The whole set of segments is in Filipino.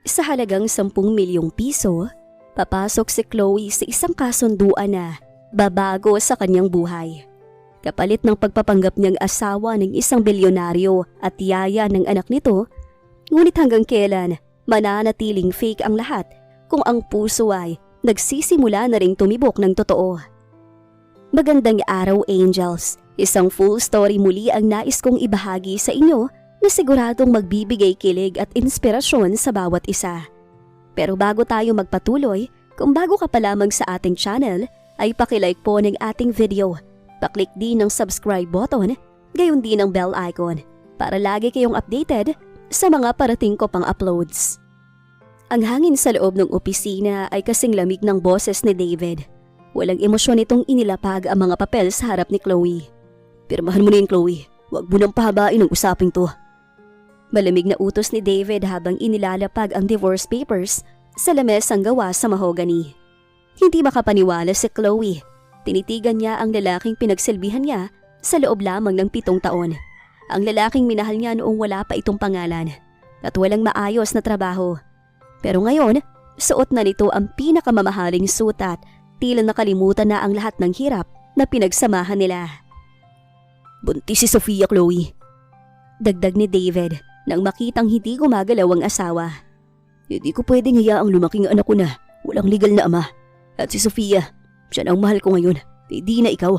Sa halagang 10 milyong piso, papasok si Chloe sa isang kasunduan na babago sa kanyang buhay. Kapalit ng pagpapanggap niyang asawa ng isang bilyonaryo at yaya ng anak nito, ngunit hanggang kailan mananatiling fake ang lahat kung ang puso ay nagsisimula na ring tumibok ng totoo. Magandang araw, Angels. Isang full story muli ang nais kong ibahagi sa inyo na siguradong magbibigay kilig at inspirasyon sa bawat isa. Pero bago tayo magpatuloy, kung bago ka pa lamang sa ating channel, ay pakilike po ng ating video. Paklik din ng subscribe button, gayon din ang bell icon para lagi kayong updated sa mga parating ko pang uploads. Ang hangin sa loob ng opisina ay kasing lamig ng boses ni David. Walang emosyon itong inilapag ang mga papel sa harap ni Chloe. Pirmahan mo na yun, Chloe. Huwag mo nang pahabain ang usaping to. Malamig na utos ni David habang inilalapag ang divorce papers sa lamesang gawa sa mahogany. Hindi makapaniwala si Chloe. Tinitigan niya ang lalaking pinagsilbihan niya sa loob lamang ng 7 taon. Ang lalaking minahal niya noong wala pa itong pangalan at walang maayos na trabaho. Pero ngayon, suot na nito ang pinakamamahaling suit at tila nakalimutan na ang lahat ng hirap na pinagsamahan nila. Buntis si Sofia, Chloe. Dagdag ni David nang makitang hindi gumagalaw ang asawa. Hindi ko pwedeng hayaang lumaking anak ko na walang legal na ama. At si Sofia, siya na ang mahal ko ngayon, hindi na ikaw.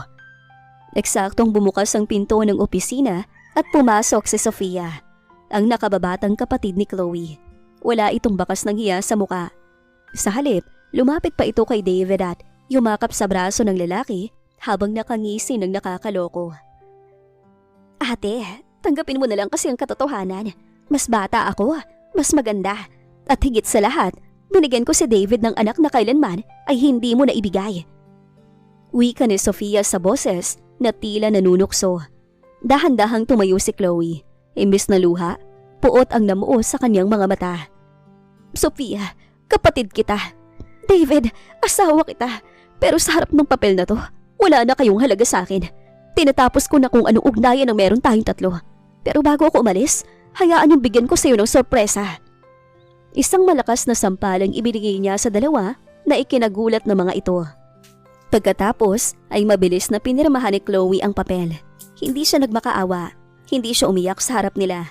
Eksaktong bumukas ang pinto ng opisina at pumasok si Sofia, ang nakababatang kapatid ni Chloe. Wala itong bakas ng hiya sa muka. Sa halip, lumapit pa ito kay David at yumakap sa braso ng lalaki habang nakangisi ng nakakaloko. Ate, tanggapin mo na lang kasi ang katotohanan. Mas bata ako, mas maganda. At higit sa lahat, binigyan ko si David ng anak na kailanman ay hindi mo na ibigay. Wika ni Sofia sa boses na tila nanunukso. Dahan-dahang tumayo si Chloe. Imbis na luha, puot ang namuo sa kanyang mga mata. Sofia, kapatid kita. David, asawa kita. Pero sa harap ng papel na to, wala na kayong halaga sa akin. Tinatapos ko na kung anong ugnayan ang meron tayong tatlo. Pero bago ako umalis, hayaan yung bigyan ko sa iyo ng sorpresa. Isang malakas na sampalang ibinigay niya sa dalawa na ikinagulat ng mga ito. Pagkatapos ay mabilis na pinirmahan ni Chloe ang papel. Hindi siya nagmakaawa, hindi siya umiyak sa harap nila.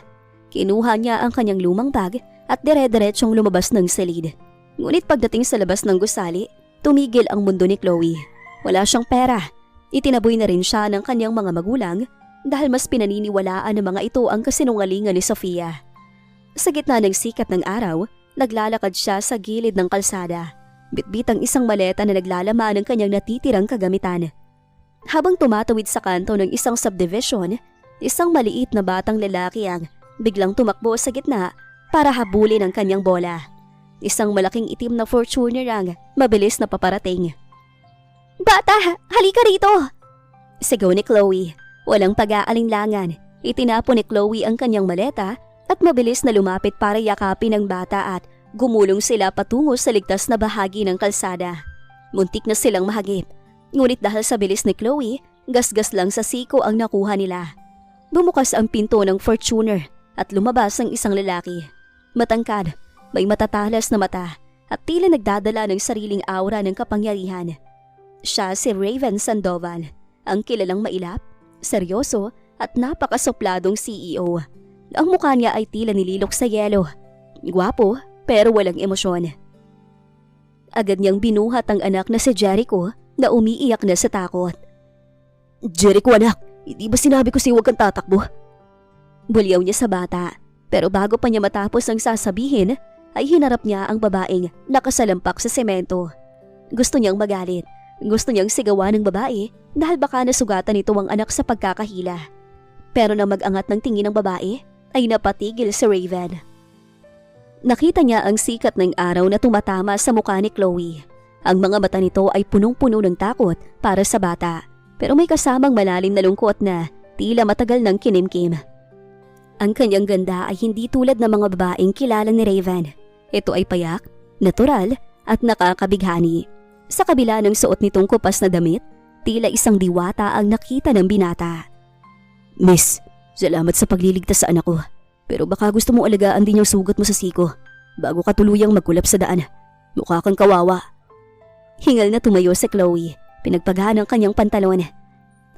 Kinuha niya ang kanyang lumang bag at dire-diretsyong lumabas ng silid. Ngunit pagdating sa labas ng gusali, tumigil ang mundo ni Chloe. Wala siyang pera. Itinaboy na rin siya ng kanyang mga magulang dahil mas pinaniniwalaan ng mga ito ang kasinungalingan ni Sofia. Sa gitna ng sikat ng araw, naglalakad siya sa gilid ng kalsada. Bitbit ang isang maleta na naglalaman ng kanyang natitirang kagamitan. Habang tumatawid sa kanto ng isang subdivision, isang maliit na batang lalaki ang biglang tumakbo sa gitna para habulin ang kanyang bola. Isang malaking itim na Fortuner ang mabilis na paparating. Bata, halika rito! Sigaw ni Chloe. Walang pag-aalinlangan. Itinapon ni Chloe ang kanyang maleta at mabilis na lumapit para yakapin ang bata at gumulong sila patungo sa ligtas na bahagi ng kalsada. Muntik na silang mahagip. Ngunit dahil sa bilis ni Chloe, gasgas lang sa siko ang nakuha nila. Bumukas ang pinto ng Fortuner at lumabas ang isang lalaki. Matangkad, may matatalas na mata at tila nagdadala ng sariling aura ng kapangyarihan. Siya si Raven Sandoval, ang kilalang mailap, seryoso at napakasupladong CEO. Ang mukha niya ay tila nililok sa yelo. Gwapo pero walang emosyon. Agad niyang binuhat ang anak na si Jericho na umiiyak na sa takot. Jericho anak, hindi ba sinabi ko sa'yo huwag kang tatakbo? Bulyaw niya sa bata, pero bago pa niya matapos ang sasabihin, ay hinarap niya ang babaeng nakasalampak sa semento. Gusto niyang magalit. Gusto niyang sigawan ng babae dahil baka nasugatan nito ang anak sa pagkakahila. Pero nang mag-angat ng tingin ng babae, ay napatigil si Raven. Nakita niya ang sikat ng araw na tumatama sa mukha ni Chloe. Ang mga mata nito ay punong-puno ng takot para sa bata, pero may kasamang malalim na lungkot na tila matagal ng kinimkim. Ang kanyang ganda ay hindi tulad ng mga babaeng kilala ni Raven. Ito ay payak, natural at nakakabighani. Sa kabila ng suot nitong kupas na damit, tila isang diwata ang nakita ng binata. Miss, salamat sa pagliligtas sa anak ko. Pero baka gusto mong alagaan din yung sugat mo sa siko. bago ka tuluyang magkulap sa daan. Mukha kang kawawa. Hingal na tumayo si Chloe. Pinagpagahan ang kanyang pantalon.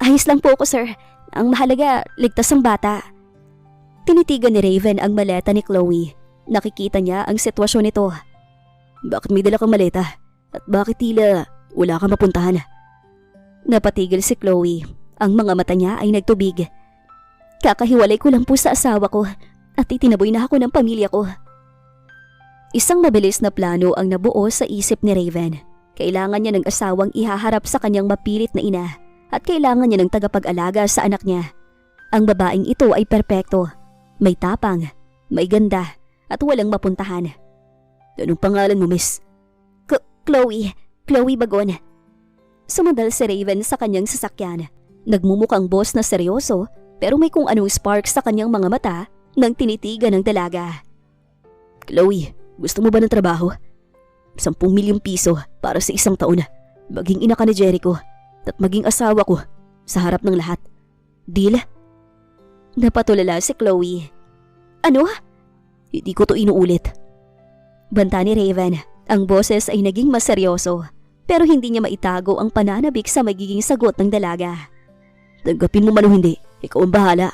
Ayos lang po ako, sir. Ang mahalaga, ligtas ang bata. Tinitigan ni Raven ang maleta ni Chloe. Nakikita niya ang sitwasyon nito. Bakit may dala kang maleta? At bakit tila wala kang mapuntahan? Napatigil si Chloe. Ang mga mata niya ay nagtubig. Kakahiwalay ko lang po sa asawa ko at itinaboy na ako ng pamilya ko. Isang mabilis na plano ang nabuo sa isip ni Raven. Kailangan niya ng asawang ihaharap sa kanyang mapilit na ina at kailangan niya ng tagapag-alaga sa anak niya. Ang babaeng ito ay perpekto. May tapang, may ganda at walang mapuntahan. Anong pangalan mo, miss? Chloe. Chloe Bagon. Sumandal si Raven sa kanyang sasakyan. Nagmumukhang boss na seryoso pero may kung anong spark sa kanyang mga mata nang tinitigan ng dalaga. Chloe, gusto mo ba ng trabaho? 10 milyong piso para sa isang taon. Maging ina ka ni Jericho at maging asawa ko sa harap ng lahat. Deal? Napatulala si Chloe. Ano? Hindi ko to inuulit. Banta ni Raven. Ang boses ay naging mas seryoso pero hindi niya maitago ang pananabik sa magiging sagot ng dalaga. Tanggapin mo man o hindi, ikaw ang bahala.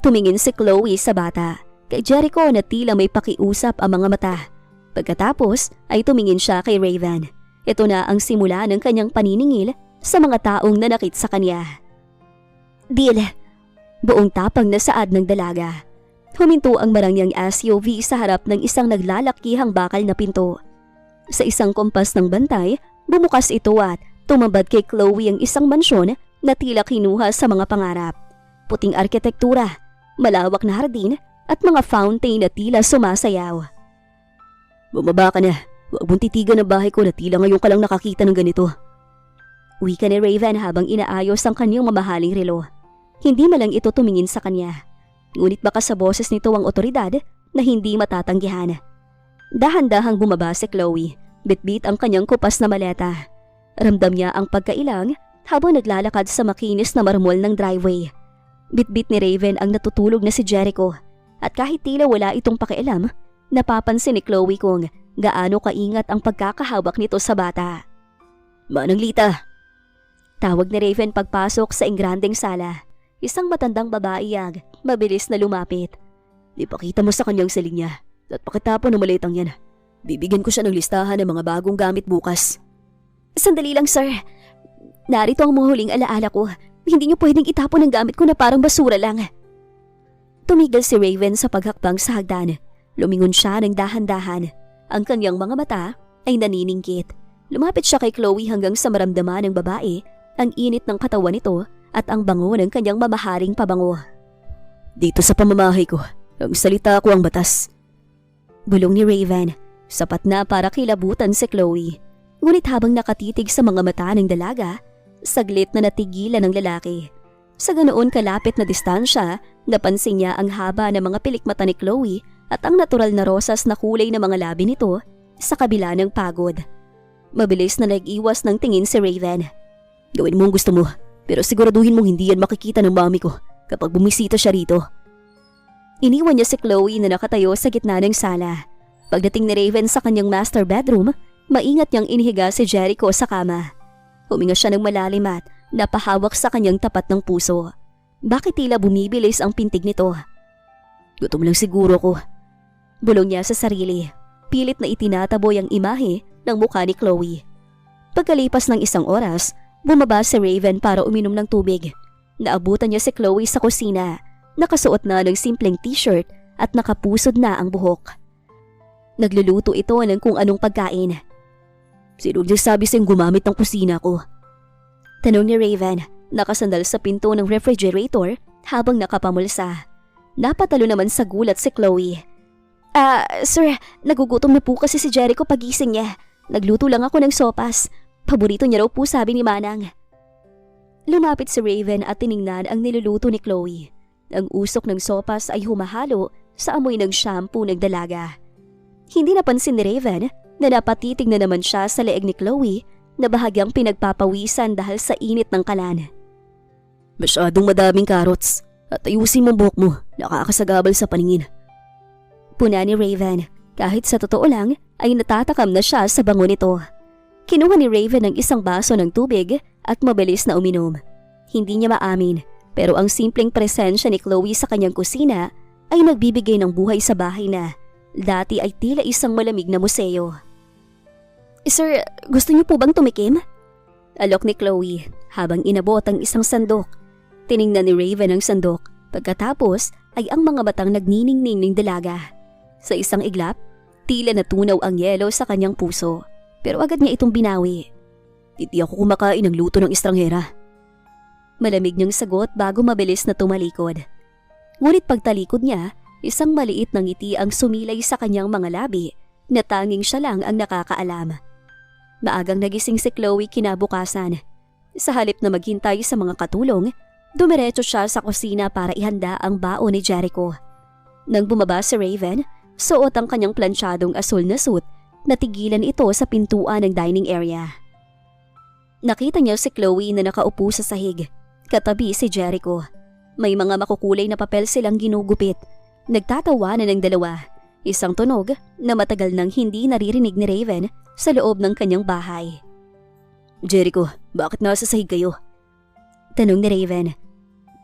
Tumingin si Chloe sa bata. Kay Jericho na tila may pakiusap ang mga mata. Pagkatapos ay tumingin siya kay Raven. Ito na ang simula ng kanyang paniningil sa mga taong nanakit sa kanya. Deal. Buong tapang na saad ng dalaga. Huminto ang marangyang SUV sa harap ng isang naglalakihang bakal na pinto. Sa isang kompas ng bantay, bumukas ito at tumambad kay Chloe ang isang mansyon na tila kinuha sa mga pangarap. Puting arkitektura, malawak na hardin at mga fountain na tila sumasayaw. Bumaba ka na. Huwag mong titigan ang bahay ko na tila ngayon ka lang nakakita ng ganito. Uwi ka ni Raven habang inaayos ang kanyang mamahaling relo. Hindi malang ito tumingin sa kanya. Ngunit baka sa boses nito ang otoridad na hindi matatanggihan. Dahan-dahang bumaba si Chloe. Bitbit ang kanyang kupas na maleta. Ramdam niya ang pagkailang habang naglalakad sa makinis na marmol ng driveway. Bitbit ni Raven ang natutulog na si Jericho. At kahit tila wala itong pakialam, napapansin ni Chloe kung gaano kaingat ang pagkakahawak nito sa bata. Manang Lita! Tawag ni Raven pagpasok sa ingrandeng sala. Isang matandang babae ang mabilis na lumapit. Ipakita mo sa kanyang salinya at pakitapon ng malitang yan. Bibigyan ko siya ng listahan ng mga bagong gamit bukas. Sandali lang, sir. Narito ang huling alaala ko. Hindi niyo pwedeng itapon ang gamit ko na parang basura lang. Tumigil si Raven sa paghakbang sa hagdan. Lumingon siya ng dahan-dahan. Ang kanyang mga mata ay naniningkit. Lumapit siya kay Chloe hanggang sa maramdaman ng babae ang init ng katawan nito at ang bango ng kanyang mamaharing pabango. Dito sa pamamahay ko, ang salita ko ang batas. Bulong ni Raven, sapat na para kilabutan si Chloe. Ngunit habang nakatitig sa mga mata ng dalaga, saglit na natigilan ng lalaki. Sa ganoon kalapit na distansya, napansin niya ang haba ng mga pilikmata ni Chloe at ang natural na rosas na kulay ng mga labi nito sa kabila ng pagod. Mabilis na nag-iwas ng tingin si Raven. Gawin mo ang gusto mo, pero siguraduhin mong hindi yan makikita ng mami ko kapag bumisita siya rito. Iniwan niya si Chloe na nakatayo sa gitna ng sala. Pagdating ni Raven sa kanyang master bedroom, maingat niyang inihiga si Jericho sa kama. Huminga siya ng malalim at napahawak sa kanyang tapat ng puso. Bakit tila bumibilis ang pintig nito? Gutom lang siguro ko. Bulong niya sa sarili. Pilit na itinataboy ang imahe ng mukha ni Chloe. Pagkalipas ng isang oras, bumaba si Raven para uminom ng tubig. Naabutan niya si Chloe sa kusina. Nakasuot na ng simpleng t-shirt at nakapusod na ang buhok. Nagluluto ito ng kung anong pagkain. Sino nagsabi sa'yong gumamit ng kusina ko? Tanong ni Raven, nakasandal sa pinto ng refrigerator habang nakapamulsa. Napatalo naman sa gulat si Chloe. Sir, nagugutom na po kasi si Jericho pagising niya. Nagluto lang ako ng sopas. Paborito niya raw po, sabi ni Manang. Lumapit si Raven at tiningnan ang niluluto ni Chloe. Ang usok ng sopas ay humahalo sa amoy ng shampoo ng dalaga. Hindi napansin ni Raven na napatitig na naman siya sa leeg ni Chloe na bahagyang pinagpapawisan dahil sa init ng kalan. Masyadong madaming carrots at ayusin mo buhok mo, nakakasagabal sa paningin. Puna ni Raven, Kahit sa totoo lang ay natatakam na siya sa bango nito. Kinuha ni Raven ang isang baso ng tubig at mabilis na uminom. Hindi niya maamin, pero ang simpleng presensya ni Chloe sa kanyang kusina ay nagbibigay ng buhay sa bahay na dati ay tila isang malamig na museo. "Sir, gusto niyo po bang tumikim?" Alok ni Chloe habang inabot ang isang sandok. Tiningnan ni Raven ang sandok, pagkatapos ay ang mga batang nagniningning ng dalaga. Sa isang iglap, tila natunaw ang yelo sa kanyang puso, pero agad niya itong binawi. "Hindi ako kumakain ng luto ng estranghera." Malamig niyang sagot bago mabilis na tumalikod. Ngunit pagtalikod niya, isang maliit na ngiti ang sumilay sa kanyang mga labi na tanging siya lang ang nakakaalam. Maagang nagising si Chloe kinabukasan. Sa halip na maghintay sa mga katulong, dumiretso siya sa kusina para ihanda ang baon ni Jericho. Nang bumaba si Raven, suot ang kanyang plansyadong asul na suit, natigilan ito sa pintuan ng dining area. Nakita niya si Chloe na nakaupo sa sahig, katabi si Jericho. May mga makukulay na papel silang ginugupit. Nagtatawanan ng dalawa, isang tunog na matagal nang hindi naririnig ni Raven sa loob ng kanyang bahay. "Jericho, bakit nasa sahig kayo?" Tanong ni Raven.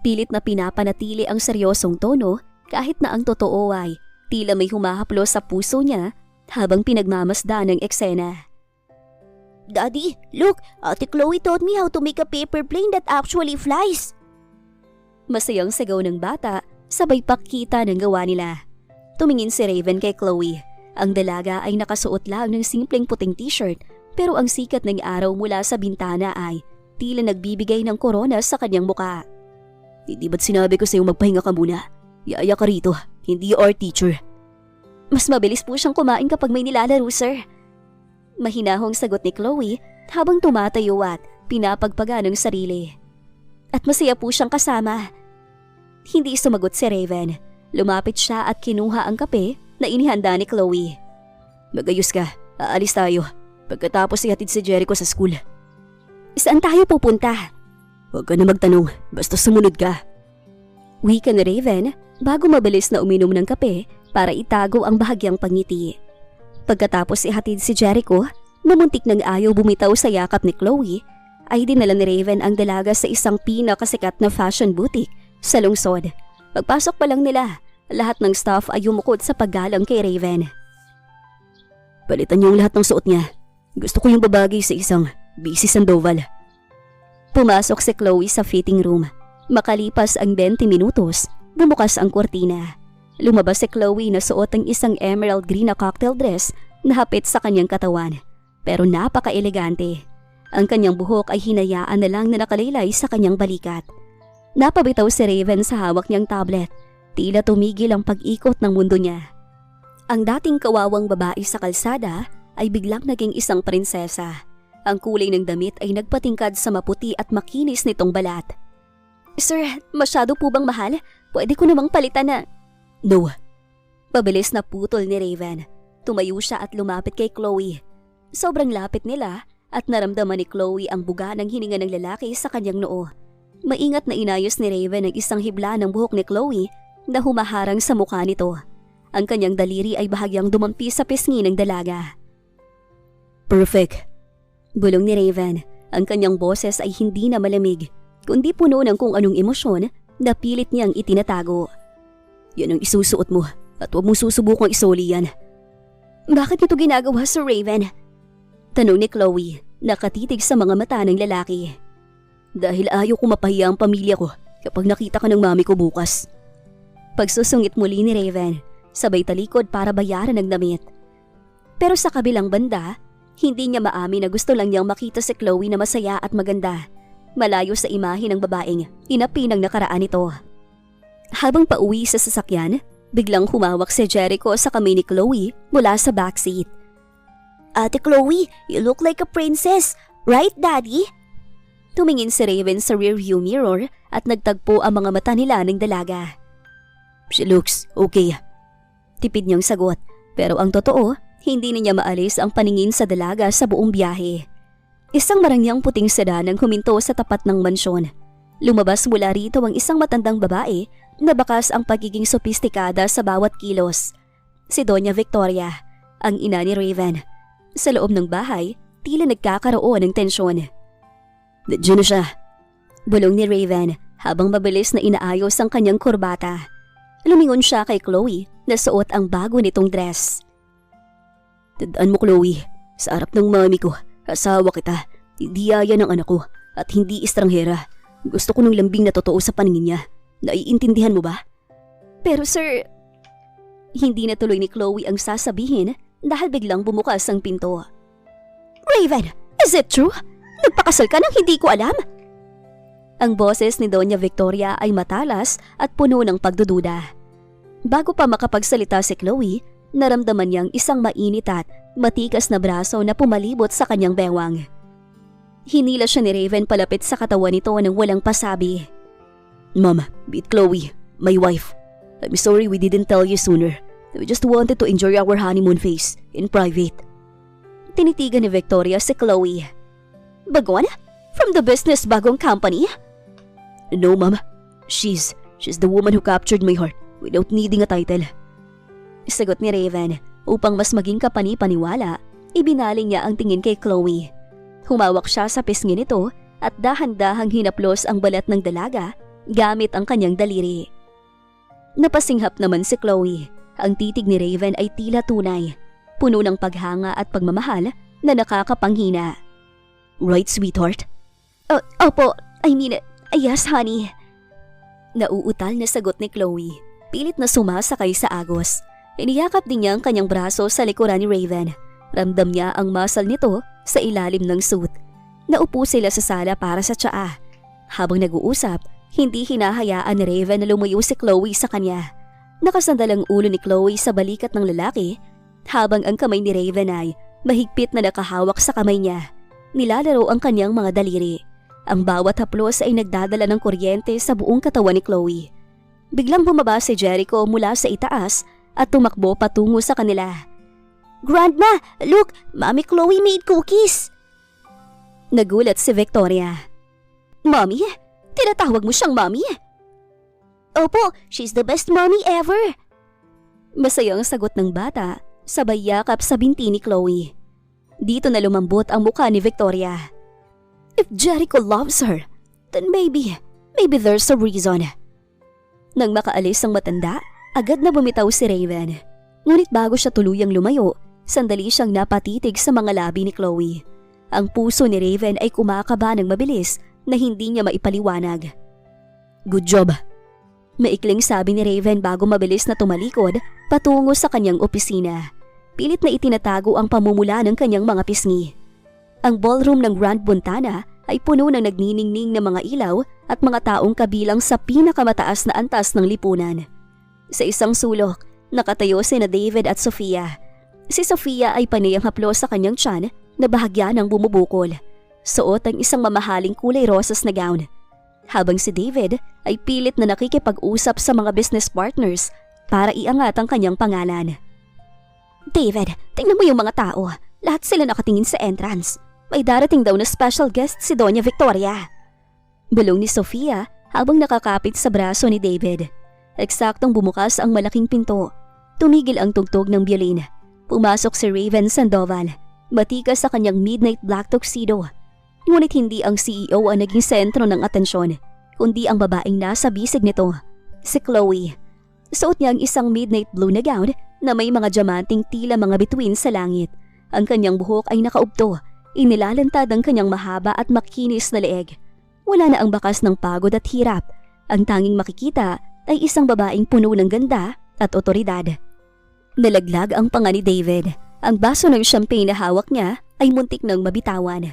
Pilit na pinapanatili ang seryosong tono kahit na ang totoo ay tila may humahaplos sa puso niya habang pinagmamasdan ng eksena. "Daddy, look, Ate Chloe taught me how to make a paper plane that actually flies." Masayang sigaw ng bata, sabay pakita ng gawa nila. Tumingin si Raven kay Chloe. Ang dalaga ay nakasuot lang ng simpleng puting t-shirt, pero ang sikat ng araw mula sa bintana ay tila nagbibigay ng korona sa kanyang muka. "Hindi ba't sinabi ko sa'yo magpahinga ka muna? Yaya ka rito, hindi art teacher." "Mas mabilis po siyang kumain kapag may nilalaro, sir." Mahinahong sagot ni Chloe habang tumatayo at pinapagpaga ng sarili. "At masaya po siyang kasama." Hindi sumagot si Raven. Lumapit siya at kinuha ang kape na inihanda ni Chloe. "Magayos ka, aalis tayo. Pagkatapos ihatid si Jericho sa school." "Saan tayo pupunta?" "Huwag ka na magtanong, basta sumunod ka." Wika ni Raven bago mabilis na uminom ng kape para itago ang bahagyang pangiti. Pagkatapos ihatid si Jericho, na muntik nang ayaw bumitaw sa yakap ni Chloe, ay dinala ni Raven ang dalaga sa isang pinakasikat na fashion boutique sa lungsod. Pagpasok pa lang nila, lahat ng staff ay yumukod sa paggalang kay Raven. "Palitan niyo ang lahat ng suot niya. Gusto ko yung babagay sa isang busy Sandoval." Pumasok si Chloe sa fitting room. Makalipas ang 20 minutos, bumukas ang kurtina. Lumabas si Chloe na suot ang isang emerald green na cocktail dress na hapit sa kanyang katawan, pero napaka-elegante. Ang kanyang buhok ay hinayaan na lang na nakalaylay sa kanyang balikat. Napabitaw si Raven sa hawak niyang tablet. Tila tumigil ang pag-ikot ng mundo niya. Ang dating kawawang babae sa kalsada ay biglang naging isang prinsesa. Ang kulay ng damit ay nagpatingkad sa maputi at makinis nitong balat. "Sir, masyado po bang mahal? Pwede ko namang palitan na..." "No." Pabilis na putol ni Raven. Tumayo siya at lumapit kay Chloe. Sobrang lapit nila at naramdaman ni Chloe ang buga ng hininga ng lalaki sa kanyang noo. Maingat na inayos ni Raven ang isang hibla ng buhok ni Chloe na humaharang sa mukha nito. Ang kanyang daliri ay bahagyang dumampi sa pisngi ng dalaga. "Perfect." Bulong ni Raven. Ang kanyang boses ay hindi na malamig, kundi puno ng kung anong emosyon na pilit niyang itinatago. "Yan ang isusuot mo at huwag mong susubukang isoli yan." "Bakit ito ginagawa, Sir Raven?" Tanong ni Chloe, nakatitig sa mga mata ng lalaki. "Dahil ayaw ko mapahiya ang pamilya ko kapag nakita ka ng mami ko bukas." Pagsusungit muli ni Raven, sabay talikod para bayaran ng damit. Pero sa kabilang banda, hindi niya maamin na gusto lang niyang makita si Chloe na masaya at maganda, malayo sa imahe ng babaeng inapi ng nakaraan nito. Habang pauwi sa sasakyan, biglang humawak si Jericho sa kamay ni Chloe mula sa backseat. "Ate Chloe, you look like a princess, right, Daddy?" Tumingin si Raven sa rearview mirror at nagtagpo ang mga mata nila ng dalaga. "She looks okay." Tipid niyang sagot, pero ang totoo, hindi niya maalis ang paningin sa dalaga sa buong biyahe. Isang marangyang puting sedan ang huminto sa tapat ng mansyon. Lumabas mula rito ang isang matandang babae na bakas ang pagiging sopistikada sa bawat kilos. si Doña Victoria, ang ina ni Raven. Sa loob ng bahay, tila nagkakaroon ng tensyon. "Nandiyan na siya," bulong ni Raven habang mabilis na inaayos ang kanyang kurbata. Lumingon siya kay Chloe na suot ang bago nitong dress. "Tandaan mo, Chloe, sa harap ng mami ko, asawa kita, hindi yaya ng anak ko at hindi estranghera. Gusto ko ng lambing na totoo sa paningin niya. Naiintindihan mo ba?" "Pero sir..." Hindi natuloy ni Chloe ang sasabihin dahil biglang bumukas ang pinto. "Raven, is it true? Nagpakasal ka nang hindi ko alam?" Ang boses ni Doña Victoria ay matalas at puno ng pagdududa. Bago pa makapagsalita si Chloe, naramdaman niyang isang mainit at matikas na braso na pumalibot sa kanyang bewang. Hinila siya ni Raven palapit sa katawan nito nang walang pasabi. "Mom, beat Chloe, my wife. I'm sorry we didn't tell you sooner. We just wanted to enjoy our honeymoon phase in private." Tinitigan ni Victoria si Chloe. "Bagon? From the business bagong company?" "No, Mom. She's the woman who captured my heart without needing a title." Sagot ni Raven. Upang mas maging kapani-paniwala, ibinaling niya ang tingin kay Chloe. Humawak siya sa pisngi nito at dahan-dahang hinaplos ang balat ng dalaga gamit ang kanyang daliri. Napasinghap naman si Chloe. Ang titig ni Raven ay tila tunay, puno ng paghanga at pagmamahal na nakakapanghina. "Right, sweetheart?" Opo, yes, honey." Nauutal na sagot ni Chloe. Pilit na sumasakay sa agos. Iniyakap din niya ang kanyang braso sa likuran ni Raven. Ramdam niya ang muscle nito sa ilalim ng suit. Naupo sila sa sala para sa tsaa. Habang nag-uusap, hindi hinahayaan ni Raven na lumayo si Chloe sa kanya. Nakasandal ang ulo ni Chloe sa balikat ng lalaki, habang ang kamay ni Raven ay mahigpit na nakahawak sa kamay niya. Nilalaro ang kanyang mga daliri. Ang bawat haplos ay nagdadala ng kuryente sa buong katawan ni Chloe. Biglang bumaba si Jericho mula sa itaas at tumakbo patungo sa kanila. "Grandma, look! Mommy Chloe made cookies!" Nagulat si Victoria. "Mommy? Tinatawag mo siyang mommy?" "Opo, she's the best mommy ever!" Masayang sagot ng bata, sabay yakap sa binti ni Chloe. Dito na lumambot ang mukha ni Victoria. If Jericho loves her, then maybe there's a reason. Nang makaalis ang matanda, agad na bumitaw si Raven. Ngunit bago siya tuluyang lumayo, sandali siyang napatitig sa mga labi ni Chloe. Ang puso ni Raven ay kumakaba ng mabilis na hindi niya maipaliwanag. "Good job," maikling sabi ni Raven bago mabilis na tumalikod patungo sa kanyang opisina. Pilit na itinatago ang pamumula ng kanyang mga pisngi. Ang ballroom ng Grand Buntana ay puno ng nagniningning na mga ilaw at mga taong kabilang sa pinakamataas na antas ng lipunan. Sa isang sulok, nakatayo sina David at Sofia. Si Sofia ay panay ang haplos sa kanyang tiyan na bahagya ng bumubukol. Suot ang isang mamahaling kulay rosas na gown. Habang si David ay pilit na nakikipag-usap sa mga business partners para iangat ang kanyang pangalan. "David, tingnan mo yung mga tao. Lahat sila nakatingin sa entrance. May darating daw na special guest si Doña Victoria." Bulong ni Sofia habang nakakapit sa braso ni David. Eksaktong bumukas ang malaking pinto. Tumigil ang tugtog ng biolin. Pumasok si Raven Sandoval. Matikas sa kanyang midnight black tuxedo. Ngunit hindi ang CEO ang naging sentro ng atensyon, kundi ang babaeng nasa bisig nito, si Chloe. Suot niya ang isang midnight blue na gown na may mga diamanting tila mga bituin sa langit. Ang kanyang buhok ay nakaubto. Inilalantad ang kanyang mahaba at makinis na leeg. Wala na ang bakas ng pagod at hirap. Ang tanging makikita ay isang babaeng puno ng ganda at otoridad. Nalaglag ang panga ni David. Ang baso ng champagne na hawak niya ay muntik nang mabitawan.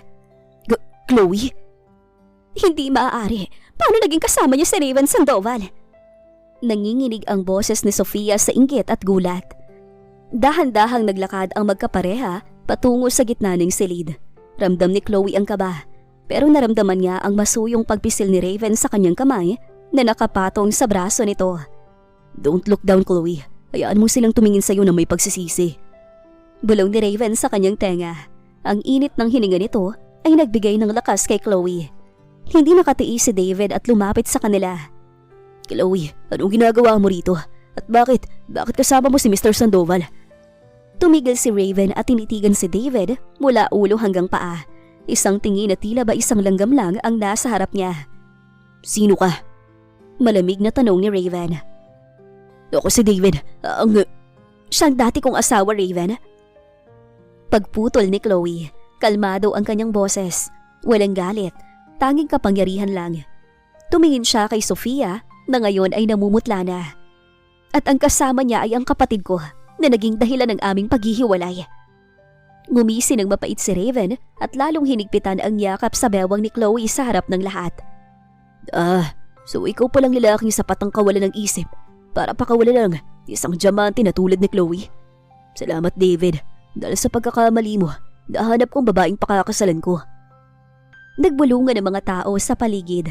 Chloe? Hindi maaari. Paano naging kasama niya si Raven Sandoval? Nanginginig ang boses ni Sofia sa inggit at gulat. Dahan-dahang naglakad ang magkapareha patungo sa gitna ng silid. Ramdam ni Chloe ang kaba, pero naramdaman niya ang masuyong pagpisil ni Raven sa kanyang kamay na nakapatong sa braso nito. "Don't look down, Chloe. Hayaan mo silang tumingin sa'yo na may pagsisisi." Bulong ni Raven sa kanyang tenga. Ang init ng hininga nito ay nagbigay ng lakas kay Chloe. Hindi nakatiis si David at lumapit sa kanila. "Chloe, anong ginagawa mo rito? At bakit? Bakit kasama mo si Mr. Sandoval? Tumigil si Raven at tinitigan si David mula ulo hanggang paa. Isang tingin na tila ba isang langgam lang ang nasa harap niya. Sino ka? Malamig na tanong ni Raven. Ako si David, siyang dati kong asawa, Raven. Pagputol ni Chloe, kalmado ang kanyang boses. Walang galit, tanging kapangyarihan lang. Tumingin siya kay Sofia na ngayon ay namumutla na. At ang kasama niya ay ang kapatid ko na naging dahilan ng aming paghihiwalay. Ngumisi ng mapait si Raven at lalong hinigpitan ang yakap sa bewang ni Chloe sa harap ng lahat. So ikaw palang lalaking sapat ang kawalan ng isip para pakawalan lang isang diamante na tulad ni Chloe. Salamat, David, dahil sa pagkakamali mo, nahanap kong babaeng pakakasalan ko. Nagbulungan ang mga tao sa paligid.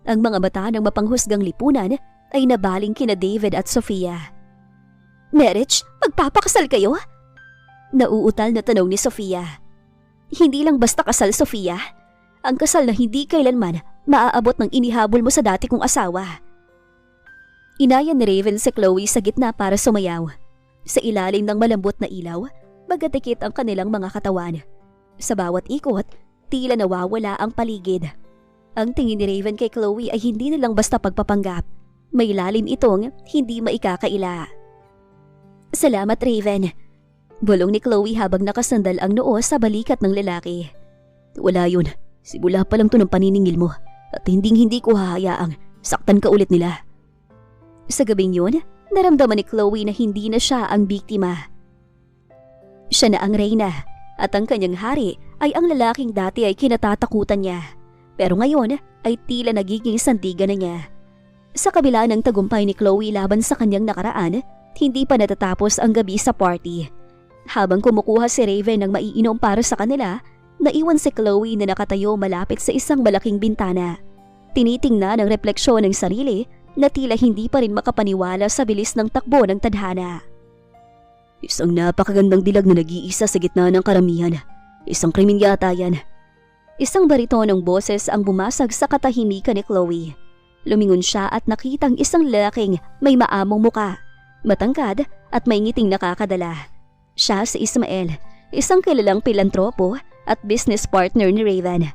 Ang mga mata ng mapanghusgang lipunan ay nabaling kina David at Sofia. Marriage? Magpapakasal kayo? Nauutal na tanong ni Sofia. Hindi lang basta kasal, Sofia. Ang kasal na hindi kailanman maaabot ng inihabol mo sa dati kong asawa. Inaya ni Raven si Chloe sa gitna para sumayaw. Sa ilalim ng malambot na ilaw, magkatikit ang kanilang mga katawan. Sa bawat ikot, tila nawawala ang paligid. Ang tingin ni Raven kay Chloe ay hindi na lang basta pagpapanggap. May lalim itong hindi maikakaila. Salamat, Raven. Bulong ni Chloe habang nakasandal ang noo sa balikat ng lalaki. Wala yun. Simula pa lang to ng paniningil mo. At hindi ko hahayaang saktan ka ulit nila. Sa gabing yun, naramdaman ni Chloe na hindi na siya ang biktima. Siya na ang reyna at ang kanyang hari ay ang lalaking dati ay kinatatakutan niya. Pero ngayon ay tila nagiging sandigan na niya. Sa kabila ng tagumpay ni Chloe laban sa kanyang nakaraan, hindi pa natatapos ang gabi sa party. Habang kumukuha si Raven ng maiinom para sa kanila, naiwan si Chloe na nakatayo malapit sa isang malaking bintana. Tinitingnan ang refleksyon ng sarili na tila hindi pa rin makapaniwala sa bilis ng takbo ng tadhana. Isang napakagandang dilag na nag-iisa sa gitna ng karamihan. Isang krimen yata yan. Isang baritonong boses ang bumasag sa katahimikan ni Chloe. Lumingon siya at nakitang isang lalaking may maamong muka, matangkad at may ngiting nakakadala. Siya si Ismael, isang kilalang pilantropo at business partner ni Raven.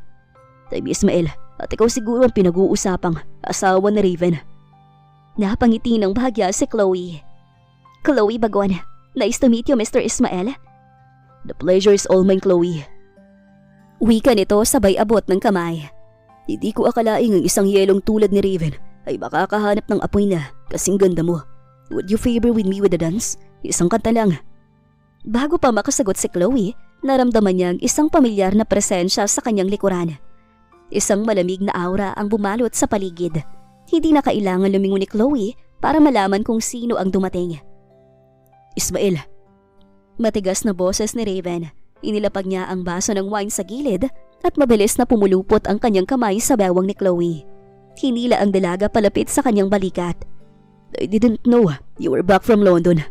Tayo Ismael, at ikaw siguro ang pinag-uusapang asawa ni Raven. Napangiti ng bahagya si Chloe. Chloe Bagon, nice to meet you, Mr. Ismael. The pleasure is all mine, Chloe. Wika nito sabay abot ng kamay. Hindi ko akalaing ang isang yelong tulad ni Raven ay makakahanap ng apoy na kasing ganda mo. Would you favor with me with a dance? Isang kanta lang. Bago pa makasagot si Chloe, naramdaman niyang isang pamilyar na presensya sa kanyang likuran. Isang malamig na aura ang bumalot sa paligid. Hindi na kailangan lumingon ni Chloe para malaman kung sino ang dumating. Ismael. Matigas na boses ni Raven. Inilapag niya ang baso ng wine sa gilid at mabilis na pumulupot ang kanyang kamay sa bewang ni Chloe. Hinila ang dalaga palapit sa kanyang balikat. I didn't know you were back from London.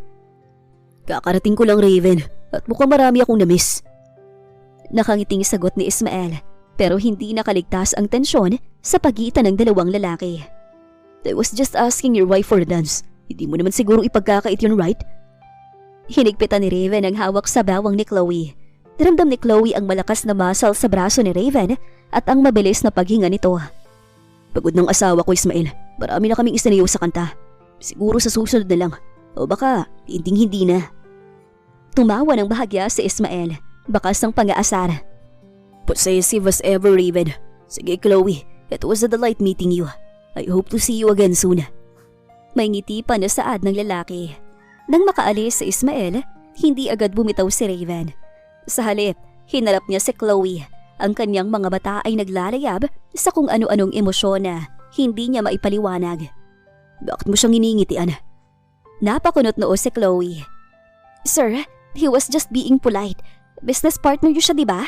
Kakarating ko lang, Raven, at mukhang marami akong namiss. Nakangiting sagot ni Ismael, pero hindi nakaligtas ang tensyon sa pagitan ng dalawang lalaki. I was just asking your wife for a dance. Hindi mo naman siguro ipagkakait yun, right? Hinigpitan ni Raven ang hawak sa bawang ni Chloe. Naramdam ni Chloe ang malakas na muscle sa braso ni Raven at ang mabilis na paghinga nito. Pagod ng asawa ko, Ismael. Marami na kaming isinayaw sa kanta. Siguro sa susunod na lang. O baka, hindi na. Tumawa ng bahagya si Ismael. Bakas ng pang-aasar. Possessive as ever, Raven. Sige, Chloe. It was a delight meeting you. I hope to see you again soon. May ngiti pa na saad ng lalaki. Nang makaalis si Ismael, hindi agad bumitaw si Raven. Sa halip, hinarap niya si Chloe. Ang kanyang mga mata ay naglalayab sa kung ano-anong emosyon na hindi niya maipaliwanag. Bakit mo siyang iningitian? Napakunot noo si Chloe. Sir, he was just being polite. Business partner niyo siya, di ba?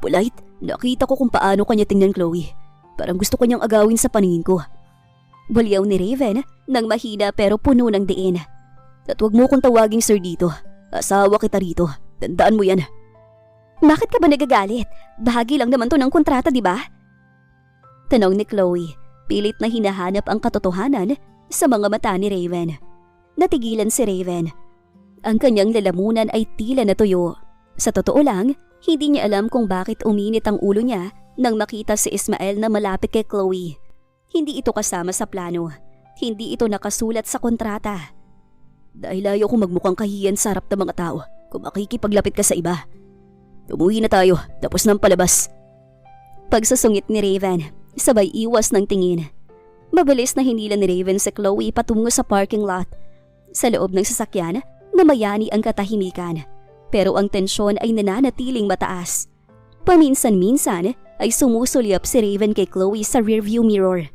Polite? Nakita ko kung paano kanya tingnan, Chloe. Parang gusto ko niyang agawin sa paningin ko. Balyaw ni Raven nang mahina pero puno ng diin. At huwag mo kong tawaging sir dito. Asawa kita rito. Tandaan mo yan. Bakit ka ba nagagalit? Bahagi lang naman to ng kontrata, di ba? Tanong ni Chloe, pilit na hinahanap ang katotohanan sa mga mata ni Raven. natigilan si Raven. Ang kanyang lalamunan ay tila natuyo. Sa totoo lang, hindi niya alam kung bakit uminit ang ulo niya nang makita si Ismael na malapit kay Chloe. Hindi ito kasama sa plano. Hindi ito nakasulat sa kontrata. Dahil ayaw ko magmukhang kahiyan sa harap ng mga tao kung makikipaglapit ka sa iba. Umuwi na tayo, tapos ng palabas. Pagsusungit ni Raven, sabay iwas ng tingin. Mabilis na hinila ni Raven si Chloe patungo sa parking lot. Sa loob ng sasakyan, namayani ang katahimikan. Pero ang tensyon ay nananatiling mataas. Paminsan-minsan ay sumusulyap si Raven kay Chloe sa rearview mirror.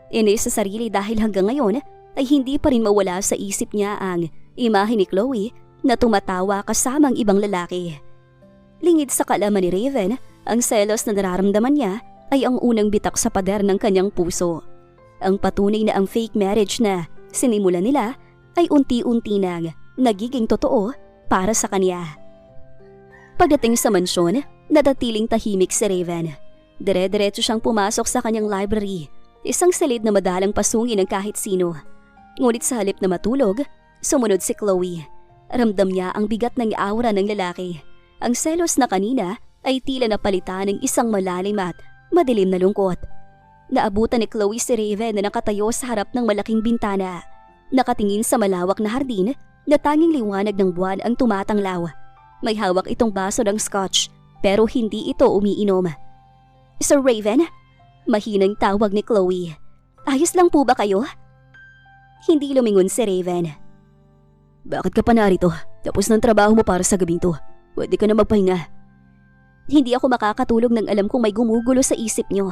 Inis sa sarili dahil hanggang ngayon ay hindi pa rin mawala sa isip niya ang imahe ni Chloe na tumatawa kasamang ibang lalaki. Lingid sa kaalaman ni Raven, ang selos na nararamdaman niya ay ang unang bitak sa pader ng kanyang puso. Ang patunay na ang fake marriage na sinimula nila ay unti-unti nang nagiging totoo para sa kanya. Pagdating sa mansyon, natatiling tahimik si Raven. Dire-diretso siyang pumasok sa kanyang library, isang silid na madalang pasungin ng kahit sino. Ngunit sa halip na matulog, sumunod si Chloe. Ramdam niya ang bigat ng aura ng lalaki. Ang selos na kanina ay tila napalitan ng isang malalim at madilim na lungkot. Naabutan ni Chloe si Raven na nakatayo sa harap ng malaking bintana. Nakatingin sa malawak na hardin na tanging liwanag ng buwan ang tumatanglaw. May hawak itong baso ng scotch pero hindi ito umiinom. Sir Raven? Mahinang tawag ni Chloe. Ayos lang po ba kayo? Hindi lumingon si Raven. Bakit ka pa narito? Tapos ng trabaho mo para sa gabing to. Pwede ka na magpahinga. Hindi ako makakatulog nang alam kong may gumugulo sa isip niyo.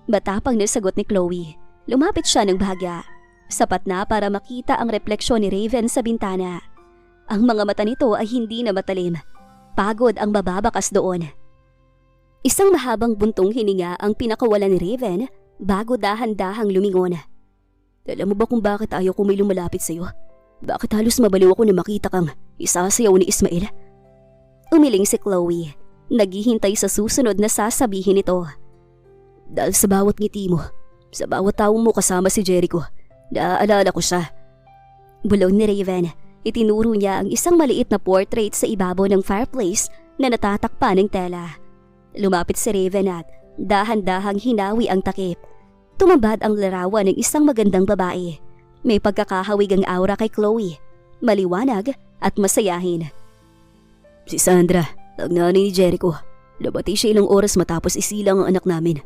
Matapang na sagot ni Chloe. Lumapit siya ng bahagya. Sapat na para makita ang refleksyon ni Raven sa bintana. Ang mga mata nito ay hindi na matalim. Pagod ang mababakas doon. Isang mahabang buntong hininga ang pinakawalan ni Raven bago dahan-dahang lumingon. Alam mo ba kung bakit ayaw ko may lumalapit sa'yo? Bakit halos mabaliw ako na makita kang isasayaw ni Ismael? Umiling si Chloe. Naghihintay sa susunod na sasabihin ito. Dahil sa bawat ngiti mo, sa bawat tawong mo kasama si Jericho, naaalala ko siya. Bulong ni Raven, itinuro niya ang isang maliit na portrait sa ibabaw ng fireplace na natatakpan ng tela. Lumapit si Raven at dahan-dahang hinawi ang takip. Tumambad ang larawan ng isang magandang babae. May pagkakahawig ang aura kay Chloe, maliwanag at masayahin. Si Sandra, ang nanay ni Jericho. Nabati siya ilang oras matapos isilang ang anak namin.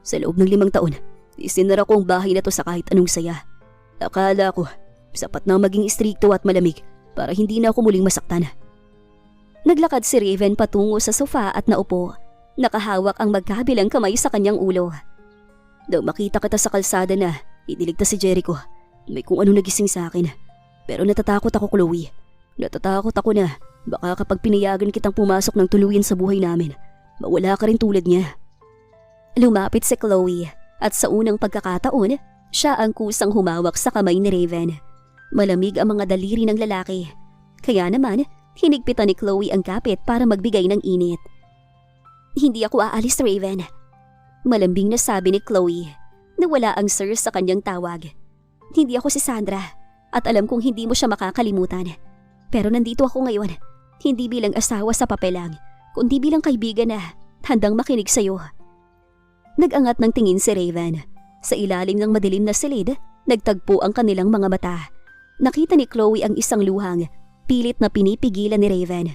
Sa loob ng 5 taon, isinara ko ang bahay na to sa kahit anong saya. Akala ko, sapat na maging istrikto at malamig para hindi na ako muling masaktan. Naglakad si Raven patungo sa sofa at naupo. Nakahawak ang magkabilang kamay sa kanyang ulo. Nang makita kita sa kalsada na iniligtas si Jericho, may kung ano nagising sa akin. Pero natatakot ako, Chloe. Natatakot ako na baka kapag pinayagan kitang pumasok ng tuluyan sa buhay namin, mawala ka rin tulad niya. Lumapit si Chloe at sa unang pagkakataon, siya ang kusang humawak sa kamay ni Raven. Malamig ang mga daliri ng lalaki. Kaya naman, hinigpitan ni Chloe ang kapit para magbigay ng init. Hindi ako aalis, Raven. Malambing na sabi ni Chloe. Nawala ang sir sa kanyang tawag. Hindi ako si Sandra at alam kong hindi mo siya makakalimutan. Pero nandito ako ngayon, hindi bilang asawa sa papel lang, kundi bilang kaibigan na handang makinig sa'yo. Nag-angat ng tingin si Raven. Sa ilalim ng madilim na silid, nagtagpo ang kanilang mga mata. Nakita ni Chloe ang isang luhang, pilit na pinipigilan ni Raven.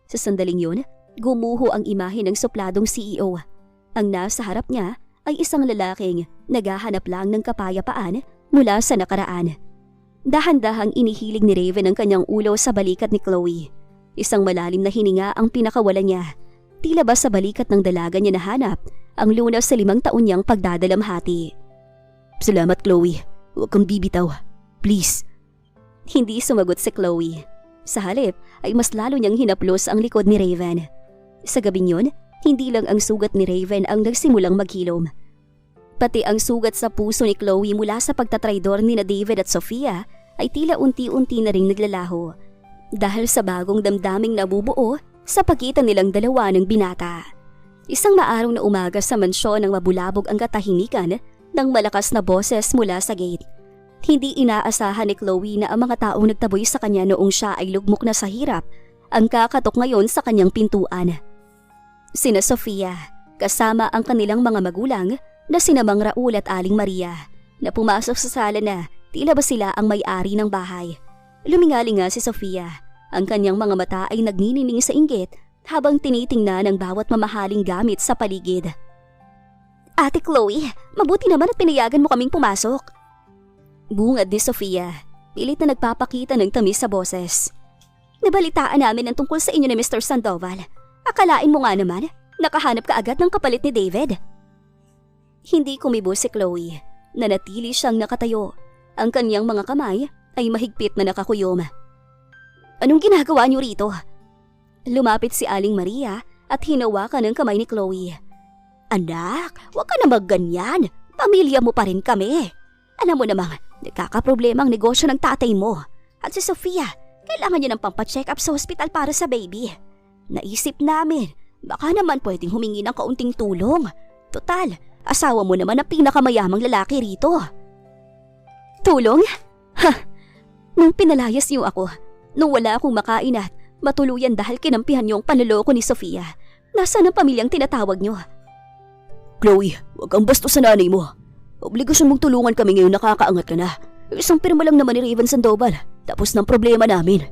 Sa sandaling yun, gumuho ang imahe ng supladong CEO. Ang nasa harap niya ay isang lalaking naghahanap lang ng kapayapaan mula sa nakaraan. Dahan-dahang inihilig ni Raven ang kanyang ulo sa balikat ni Chloe. Isang malalim na hininga ang pinakawalan niya. Tila ba sa balikat ng dalaga niya nahanap ang lunas sa 5 taon niyang pagdadalamhati. Salamat, Chloe. Huwag kang bibitaw. Please. Hindi sumagot si Chloe. Sa halip ay mas lalo niyang hinaplos ang likod ni Raven. Sa gabing yun, hindi lang ang sugat ni Raven ang nagsimulang maghilom. Pati ang sugat sa puso ni Chloe mula sa pagtatraidor ni na David at Sofia ay tila unti-unti na ring naglalaho dahil sa bagong damdaming nabubuo sa pagitan nilang dalawa ng binata. Isang maaraw na umaga sa mansyon nang mabulabog ang katahimikan ng malakas na boses mula sa gate. Hindi inaasahan ni Chloe na ang mga taong nagtaboy sa kanya noong siya ay lugmok na sa hirap ang kakatok ngayon sa kanyang pintuan. Sina Sofia, kasama ang kanilang mga magulang na sina Mang Raul at Aling Maria, na pumasok sa sala na tila ba sila ang may-ari ng bahay. Lumingali nga si Sofia. Ang kanyang mga mata ay nagninining sa inggit habang tinitingnan ang bawat mamahaling gamit sa paligid. Ate Chloe, mabuti naman at pinayagan mo kaming pumasok. Bungad ni Sofia, pilit na nagpapakita ng tamis sa boses. Nabalitaan namin ang tungkol sa inyo ni Mr. Sandoval. Akalain mo nga naman, nakahanap ka agad ng kapalit ni David. Hindi kumibo si Chloe. Nanatili siyang nakatayo. Ang kanyang mga kamay ay mahigpit na nakakuyom. Anong ginagawa niyo rito? Lumapit si Aling Maria at hinawakan ang kamay ni Chloe. Anak, huwag ka na magganyan. Pamilya mo pa rin kami. Alam mo namang, nagkakaproblema ang negosyo ng tatay mo. At si Sofia, kailangan niya ng pampacheck up sa hospital para sa baby. Naisip namin, baka naman pwedeng humingi ng kaunting tulong. Total, asawa mo naman ang pinakamayamang lalaki rito. Tulong? Ha! Nung pinalayas niyo ako, nung wala akong makain at matuluyan dahil kinampihan niyo ang panloloko ni Sofia, nasaan ang pamilyang tinatawag niyo? Chloe, huwag kang bastos sa nanay mo. Obligasyon mong tulungan kami ngayon, nakakaangat ka na. Isang pirma lang naman ni Raven Sandoval, tapos ng problema namin.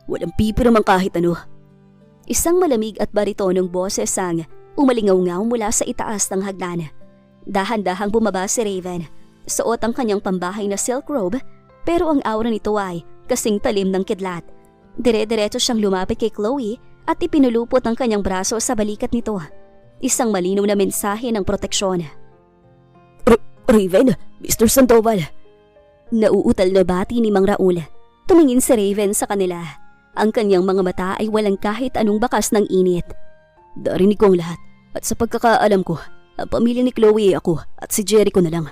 Walang pipirmang kahit ano. Isang malamig at baritonong boses ang umalingaw-ngaw mula sa itaas ng hagdan. Dahan-dahang bumaba si Raven. Suot ang kanyang pambahay na silk robe, pero ang aura nito ay kasing talim ng kidlat. Dire-diretso siyang lumapit kay Chloe at ipinulupot ang kanyang braso sa balikat nito. Isang malinaw na mensahe ng proteksyon. Raven, Mr. Sandoval. Nauutal na bati ni Mang Raul. Tumingin si Raven sa kanila. Ang kanyang mga mata ay walang kahit anong bakas ng init. Darinig ko ang lahat at sa pagkakaalam ko, ang pamilya ni Chloe ay ako at si Jericho na lang.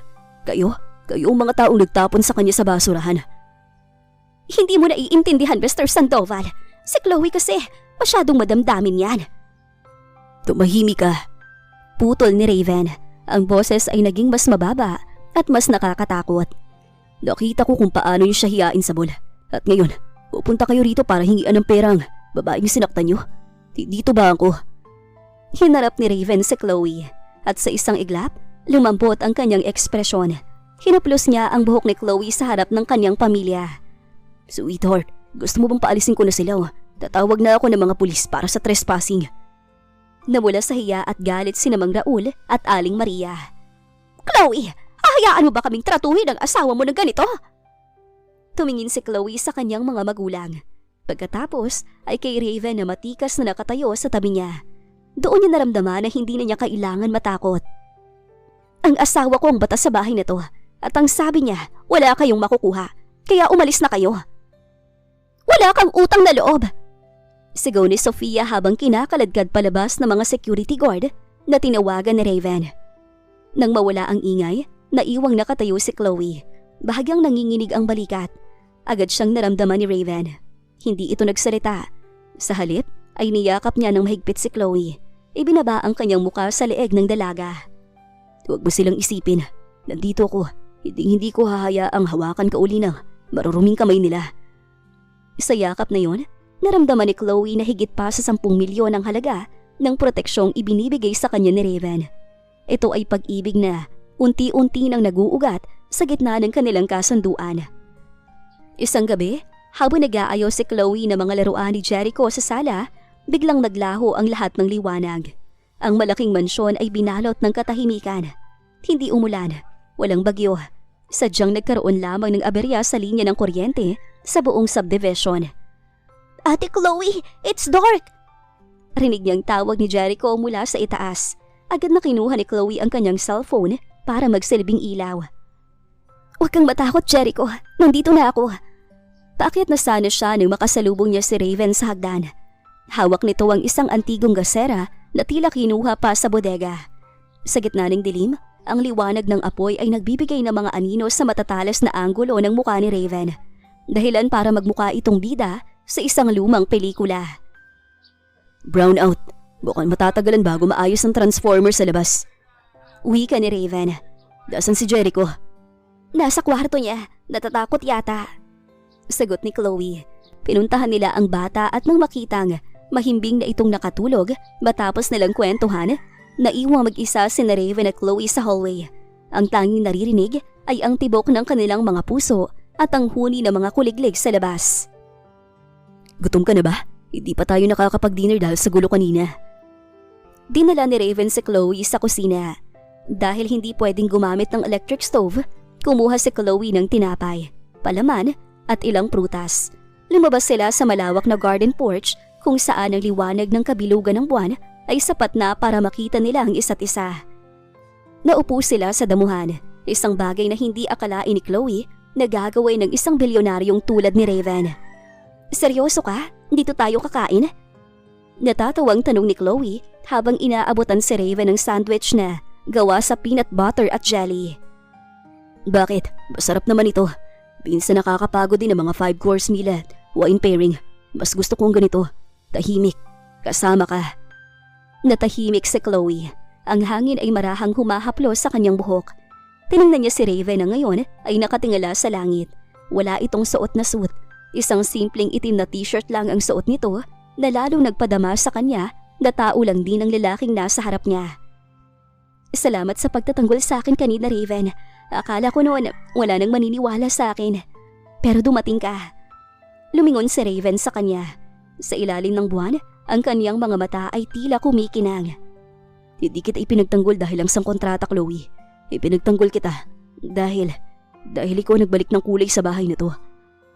Kayo ang mga taong nagtapon sa kanya sa basurahan. Hindi mo naiintindihan, Mr. Sandoval. Si Chloe kasi, masyadong madamdamin yan. Tumahimik ka. Putol ni Raven. Ang boses ay naging mas mababa at mas nakakatakot. Nakita ko kung paano niyo siya hiyain sa mall. At ngayon, pupunta kayo rito para hingian ng perang babaeng sinaktan niyo. Dito ba ako? Hinarap ni Raven si Chloe at sa isang iglap, lumambot ang kanyang ekspresyon. Hinaplos niya ang buhok ni Chloe sa harap ng kanyang pamilya. Sweetheart, gusto mo bang paalisin ko na sila? Tatawag na ako ng mga pulis para sa trespassing. Namula sa hiya at galit si Mang Raul at Aling Maria. Chloe, hahayaan mo ba kaming tratuhin ang asawa mo ng ganito? Tumingin si Chloe sa kanyang mga magulang. Pagkatapos ay kay Raven na matikas na nakatayo sa tabi niya. Doon niya naramdaman na hindi na niya kailangan matakot. Ang asawa ko ang batas sa bahay na to at ang sabi niya wala kayong makukuha, kaya umalis na kayo. Wala kang utang na loob! Sigaw ni Sofia habang kinakaladkad palabas ng mga security guard na tinawagan ni Raven. Nang mawala ang ingay, naiwang nakatayo si Chloe. Bahagyang nanginginig ang balikat. Agad siyang naramdaman ni Raven. Hindi ito nagsalita. Sa halip ay niyakap niya ng mahigpit si Chloe. Ibinaba ang kanyang muka sa leeg ng dalaga. Huwag mo silang isipin. Nandito ako. Hindi ko hahayaang hawakan ka uli ng maruruming kamay nila. Sa yakap na yon, naramdaman ni Chloe na higit pa sa 10 milyon ang halaga ng proteksyong ibinibigay sa kanya ni Raven. Ito ay pag-ibig na unti-unti nang naguugat sa gitna ng kanilang kasunduan. Isang gabi, habang nag-aayaw si Chloe ng mga laruan ni Jericho sa sala, biglang naglaho ang lahat ng liwanag. Ang malaking mansyon ay binalot ng katahimikan. Hindi umulan, walang bagyo. Sadyang nagkaroon lamang ng aberya sa linya ng kuryente sa buong subdivision. Ate Chloe, it's dark! Rinig niyang tawag ni Jericho mula sa itaas. Agad na kinuha ni Chloe ang kanyang cellphone para magsilbing ilaw. Huwag kang matakot, Jericho. Nandito na ako. Paakyat na sana siya nang makasalubong niya si Raven sa hagdan. Hawak nito ang isang antigong gasera na tila kinuha pa sa bodega. Sa gitna ng dilim, ang liwanag ng apoy ay nagbibigay ng mga anino sa matatalas na anggulo ng mukha ni Raven. Dahilan para magmukha itong bida sa isang lumang pelikula. Brown out. Mukhang matatagalan bago maayos ang transformer sa labas. Uwi ka ni Raven. Dasan si Jericho? Nasa kwarto niya. Natatakot yata. Sagot ni Chloe. Pinuntahan nila ang bata at nang makitang mahimbing na itong nakatulog matapos nilang kwentuhan, naiwang mag-isa si Raven at Chloe sa hallway. Ang tanging naririnig ay ang tibok ng kanilang mga puso at ang huni ng mga kuliglig sa labas. Gutom ka na ba? Hindi pa tayo nakakapag-dinner dahil sa gulo kanina. Dinala ni Raven si Chloe sa kusina. Dahil hindi pwedeng gumamit ng electric stove, kumuha si Chloe ng tinapay, palaman at ilang prutas. Lumabas sila sa malawak na garden porch kung saan ang liwanag ng kabilugan ng buwan ay sapat na para makita nila ang isa't isa. Naupo sila sa damuhan, isang bagay na hindi akalain ni Chloe na gagawin ng isang bilyonaryong tulad ni Raven. Seryoso ka? Dito tayo kakain? Natatawang tanong ni Chloe habang inaabutan si Raven ng sandwich na gawa sa peanut butter at jelly. Bakit? Masarap naman ito. Minsan nakakapagod din ang mga 5-course meal at wine pairing. Mas gusto kong ganito. Tahimik. Kasama ka. Natahimik si Chloe. Ang hangin ay marahang humahaplos sa kanyang buhok. Tiningnan niya si Raven na ngayon ay nakatingala sa langit. Wala itong suot na suit. Isang simpleng itim na t-shirt lang ang suot nito na lalong nagpadama sa kanya na tao lang din ang lalaking nasa harap niya. Salamat sa pagtatanggol sa akin kanina, Raven. Akala ko noon wala nang maniniwala sa akin. Pero dumating ka. Lumingon si Raven sa kanya. Sa ilalim ng buwan, ang kanyang mga mata ay tila kumikinang. Hindi kita ipinagtanggol dahil lang sa kontrata, Chloe. Ipinagtanggol kita dahil ikaw nagbalik ng kulay sa bahay na to.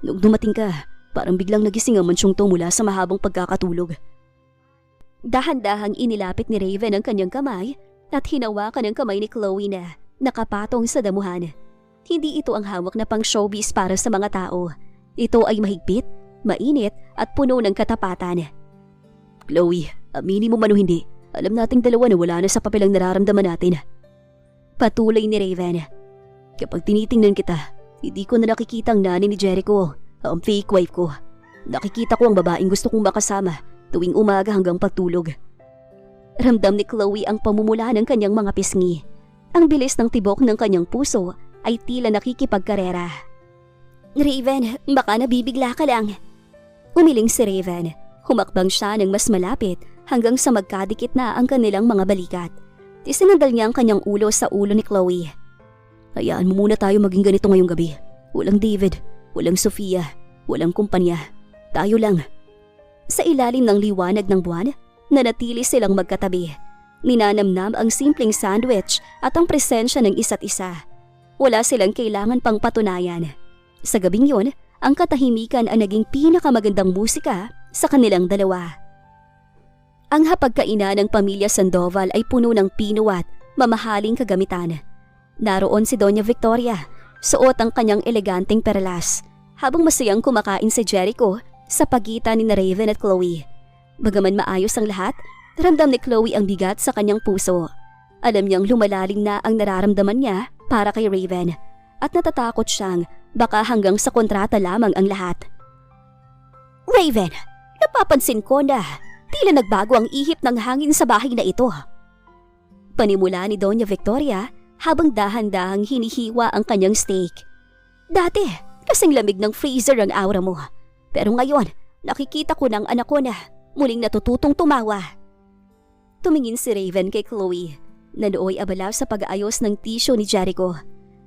Nung dumating ka, parang biglang nagising ang mansyong to mula sa mahabang pagkakatulog. Dahan-dahang inilapit ni Raven ang kanyang kamay at hinawakan ang kamay ni Chloe na nakapatong sa damuhan. Hindi ito ang hawak na pang showbiz para sa mga tao. Ito ay mahigpit, mainit at puno ng katapatan. Chloe, aminin mo man o hindi, alam nating dalawa na wala na sa papel ang nararamdaman natin. Patuloy ni Raven. Kapag tinitingnan kita, hindi ko na nakikita ang nanay ni Jericho, ang fake wife ko. Nakikita ko ang babaeng gusto kong makasama tuwing umaga hanggang pagtulog. Ramdam ni Chloe ang pamumula ng kanyang mga pisngi. Ang bilis ng tibok ng kanyang puso ay tila nakikipagkarera. Raven, baka nabibigla ka lang. Umiling si Raven. Humakbang siya ng mas malapit hanggang sa magkadikit na ang kanilang mga balikat. Isinandal niya ang kanyang ulo sa ulo ni Chloe. Hayaan mo muna tayo maging ganito ngayong gabi. Walang David, walang Sofia, walang kumpanya. Tayo lang. Sa ilalim ng liwanag ng buwan, nanatili silang magkatabi. Ninanamnam ang simpleng sandwich at ang presensya ng isa't isa. Wala silang kailangan pang patunayan. Sa gabing yon, ang katahimikan ang naging pinakamagandang musika sa kanilang dalawa. Ang hapagkainan ng pamilya Sandoval ay puno ng pino at mamahaling kagamitan. Naroon si Doña Victoria, suot ang kanyang eleganteng perlas, habang masayang kumakain si Jericho sa pagitan ni Raven at Chloe. Bagaman maayos ang lahat, ramdam ni Chloe ang bigat sa kanyang puso. Alam niyang lumalalim na ang nararamdaman niya para kay Raven at natatakot siyang baka hanggang sa kontrata lamang ang lahat. Raven, napapansin ko na tila nagbago ang ihip ng hangin sa bahay na ito. Panimula ni Doña Victoria habang dahan-dahang hinihiwa ang kanyang steak. Dati, kasing lamig ng freezer ang aura mo. Pero ngayon, nakikita ko ng anak ko na muling natututong tumawa. Tumingin si Raven kay Chloe na nooy abala sa pag-aayos ng tissue ni Jericho.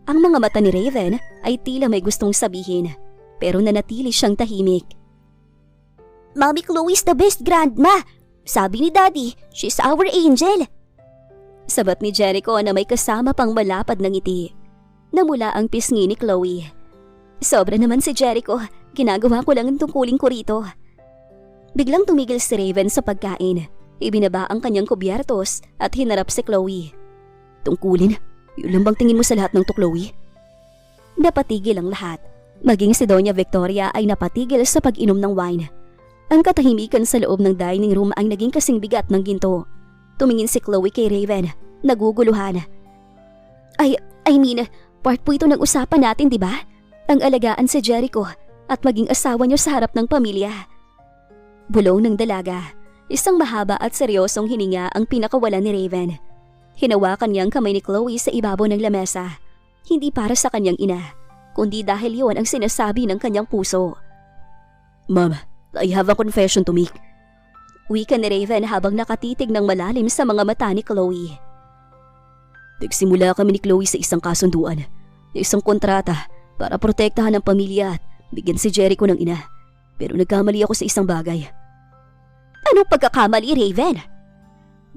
Ang mga mata ni Raven ay tila may gustong sabihin, pero nanatili siyang tahimik. Mommy Chloe's the best, Grandma! Sabi ni Daddy, she's our angel! Sabat ni Jericho na may kasama pang malapad ng ngiti. Namula ang pisngi ni Chloe. Sobra naman si Jericho, ginagawa ko lang ang tungkulin ko rito. Biglang tumigil si Raven sa pagkain. Ibinaba ang kanyang kubyertos at hinarap si Chloe. Tungkulin? Yun lang bang tingin mo sa lahat ng to, Chloe? Napatigil ang lahat. Maging si Doña Victoria ay napatigil sa pag-inom ng wine. Ang katahimikan sa loob ng dining room ay naging kasing bigat ng ginto. Tumingin si Chloe kay Raven, naguguluhan. I mean, part po ito ng usapan natin, di ba? Ang alagaan si Jericho at maging asawa niyo sa harap ng pamilya. Bulong ng dalaga. Isang mahaba at seryosong hininga ang pinakawalan ni Raven. Hinawakan niya ang kamay ni Chloe sa ibabaw ng lamesa. Hindi para sa kanyang ina, kundi dahil yon ang sinasabi ng kanyang puso. Ma'am, I have a confession to make. Wika ni Raven habang nakatitig ng malalim sa mga mata ni Chloe. Nagsimula kami ni Chloe sa isang kasunduan, isang kontrata para protektahan ang pamilya at bigyan si Jericho ng ina. Pero nagkamali ako sa isang bagay. Anong pagkakamali, Raven?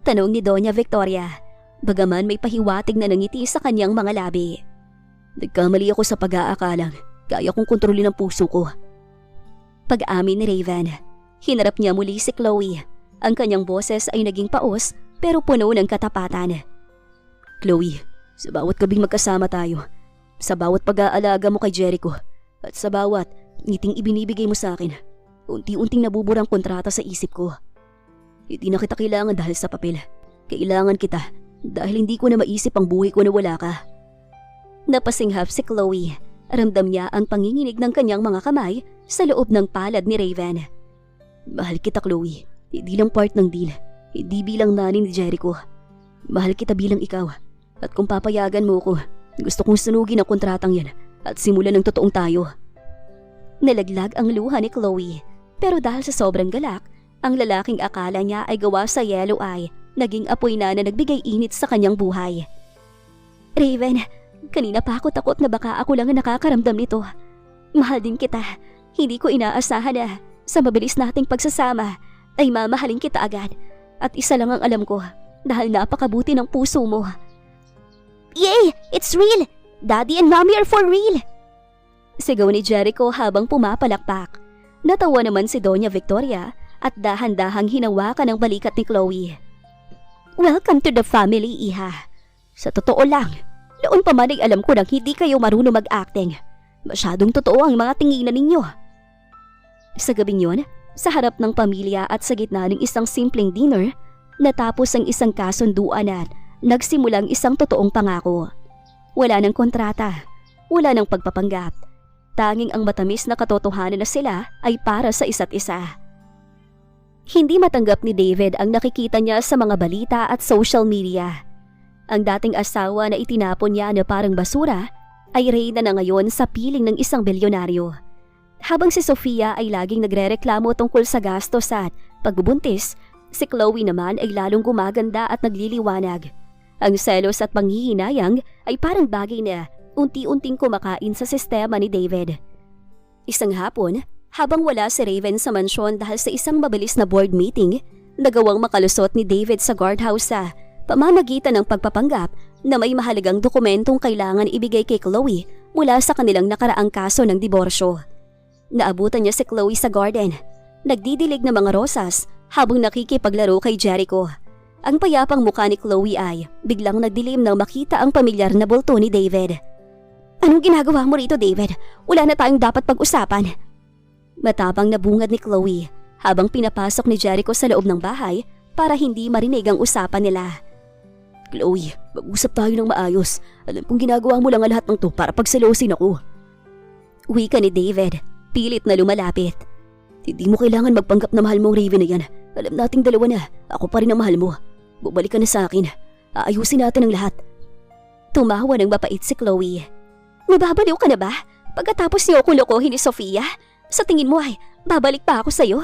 Tanong ni Doña Victoria, bagaman may pahiwatig na nangiti sa kanyang mga labi. Nagkamali ako sa pag-aakalang kaya kong kontrolin ang puso ko. Pag-amin ni Raven, hinarap niya muli si Chloe. Ang kanyang boses ay naging paos pero puno ng katapatan. Chloe, sa bawat gabing magkasama tayo, sa bawat pag-aalaga mo kay Jericho, at sa bawat ngiting ibinibigay mo sa akin, unti-unting nabubura ang kontrata sa isip ko. Hindi na kita kailangan dahil sa papel. Kailangan kita dahil hindi ko na maisip ang buhay ko na wala ka. Napasinghap si Chloe. Ramdam niya ang panginginig ng kanyang mga kamay sa loob ng palad ni Raven. Mahal kita, Chloe. Hindi lang part ng deal. Hindi bilang nani ni Jericho. Mahal kita bilang ikaw. At kung papayagan mo ko, gusto kong sunugin ang kontratang yan at simulan ng totoong tayo. Nalaglag ang luha ni Chloe. Pero dahil sa sobrang galak, ang lalaking akala niya ay gawa sa yellow eye, naging apoy na nagbigay init sa kanyang buhay. Raven, kanina pa ako takot na baka ako lang ang nakakaramdam nito. Mahal din kita. Hindi ko inaasahan na sa mabilis nating pagsasama ay mamahalin kita agad. At isa lang ang alam ko, dahil napakabuti ng puso mo. Yay! It's real! Daddy and Mommy are for real! Sigaw ni Jericho habang pumapalakpak. Natawa naman si Doña Victoria at dahan-dahang hinawakan ang balikat ni Chloe. Welcome to the family, Iha. Sa totoo lang, noon pa man ay alam ko nang hindi kayo marunong mag-acting. Masyadong totoo ang mga tinginan ninyo. Sa gabing yun, sa harap ng pamilya at sa gitna ng isang simpleng dinner, natapos ang isang kasunduan at nagsimulang isang totoong pangako. Wala ng kontrata, wala ng pagpapanggap. Tanging ang matamis na katotohanan na sila ay para sa isa't isa. Hindi matanggap ni David ang nakikita niya sa mga balita at social media. Ang dating asawa na itinapon niya na parang basura ay reyna na ngayon sa piling ng isang bilyonaryo. Habang si Sofia ay laging nagrereklamo tungkol sa gastos at pagbubuntis, si Chloe naman ay lalong gumaganda at nagliliwanag. Ang selos at panghihinayang ay parang bagay na unti-unting kumakain sa sistema ni David. Isang hapon, habang wala si Raven sa mansyon dahil sa isang mabilis na board meeting, nagawang makalusot ni David sa guardhouse sa pamamagitan ng pagpapanggap na may mahalagang dokumentong kailangan ibigay kay Chloe mula sa kanilang nakaraang kaso ng diborsyo. Naabutan niya si Chloe sa garden, nagdidilig ng mga rosas habang nakikipaglaro kay Jericho. Ang payapang mukha ni Chloe ay biglang nagdilim nang makita ang pamilyar na bulto ni David. Anong ginagawa mo rito, David? Wala na tayong dapat pag-usapan. Matapang na bungad ni Chloe habang pinapasok ni Jericho sa loob ng bahay para hindi marinig ang usapan nila. Chloe, mag-usap tayo ng maayos. Alam kong ginagawa mo lang ang lahat ng to para pagselosin ako. Wika ni David, pilit na lumalapit. Hindi mo kailangan magpanggap na mahal mo ang Raven na yan. Alam nating dalawa na, ako pa rin ang mahal mo. Bumalik ka na sa akin. Aayusin natin ang lahat. Tumawa ng mapait si Chloe. Nababaliw ka na ba? Pagkatapos niyo ako lokohin ni Sofia, sa tingin mo ay babalik pa ako sa'yo?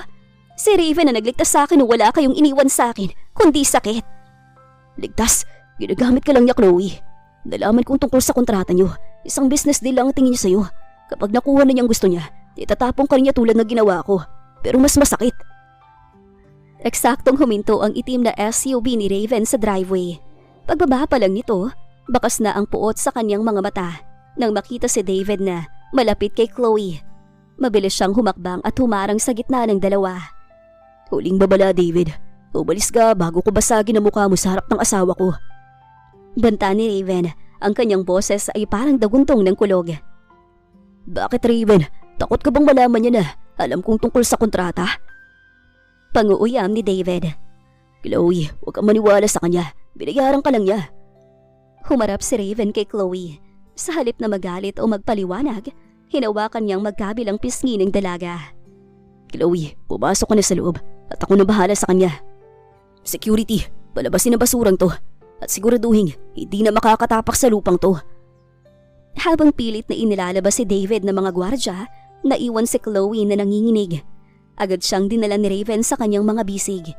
Si Raven na nagligtas sa akin nung wala kayong iniwan sa akin, kundi sakit. Ligtas? Ginagamit ka lang niya, Chloe. Nalaman kong tungkol sa kontrata niyo. Isang business deal lang ang tingin niya sa'yo. Kapag nakuha na niyang gusto niya, itatapong ka rin niya tulad ng ginawa ko. Pero mas masakit. Eksaktong huminto ang itim na SUV ni Raven sa driveway. Pagbaba pa lang nito, bakas na ang puot sa kanyang mga mata nang makita si David na malapit kay Chloe. Mabilis siyang humakbang at humarang sa gitna ng dalawa. Huling babala, David. Umalis ka bago ko basagin ang mukha mo sa harap ng asawa ko. Banta ni Raven, ang kanyang boses ay parang daguntong ng kulog. Bakit, Raven? Takot ka bang malaman niya na alam kong tungkol sa kontrata? Panguuyam ni David. Chloe, huwag kang maniwala sa kanya. Binayaran ka lang niya. Humarap si Raven kay Chloe. Sa halip na magalit o magpaliwanag, hinawakan niyang magkabilang pisngi ng dalaga. Chloe, pumasok ka na sa loob at ako na bahala sa kanya. Security, palabasin ang basurang to at siguraduhin hindi na makakatapak sa lupang to. Habang pilit na inilalabas si David ng mga gwardya, naiwan si Chloe na nanginginig. Agad siyang dinala ni Raven sa kanyang mga bisig.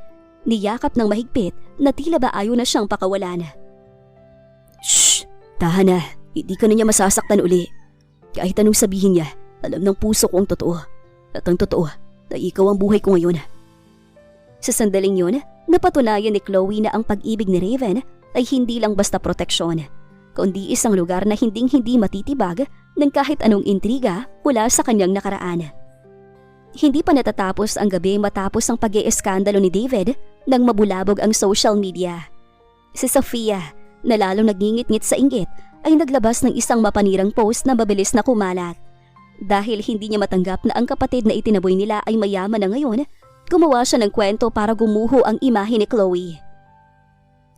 Niyakap ng mahigpit na tila ba ayaw na siyang pakawalan. Shh! Tahan na. Hindi ka na niya masasaktan uli. Kahit anong sabihin niya, alam ng puso ko ang totoo. At ang totoo, na ikaw ang buhay ko ngayon. Sa sandaling yun, napatunayan ni Chloe na ang pag-ibig ni Raven ay hindi lang basta proteksyon, kundi isang lugar na hinding-hindi matitibag ng kahit anong intriga mula sa kanyang nakaraan. Hindi pa natatapos ang gabi matapos ang pag-ieskandalo ni David nang mabulabog ang social media. Si Sofia, na lalong nagngingit-ngit sa inggit, ay naglabas ng isang mapanirang post na mabilis na kumalat. Dahil hindi niya matanggap na ang kapatid na itinaboy nila ay mayaman na ngayon, gumawa siya ng kwento para gumuho ang imahe ni Chloe.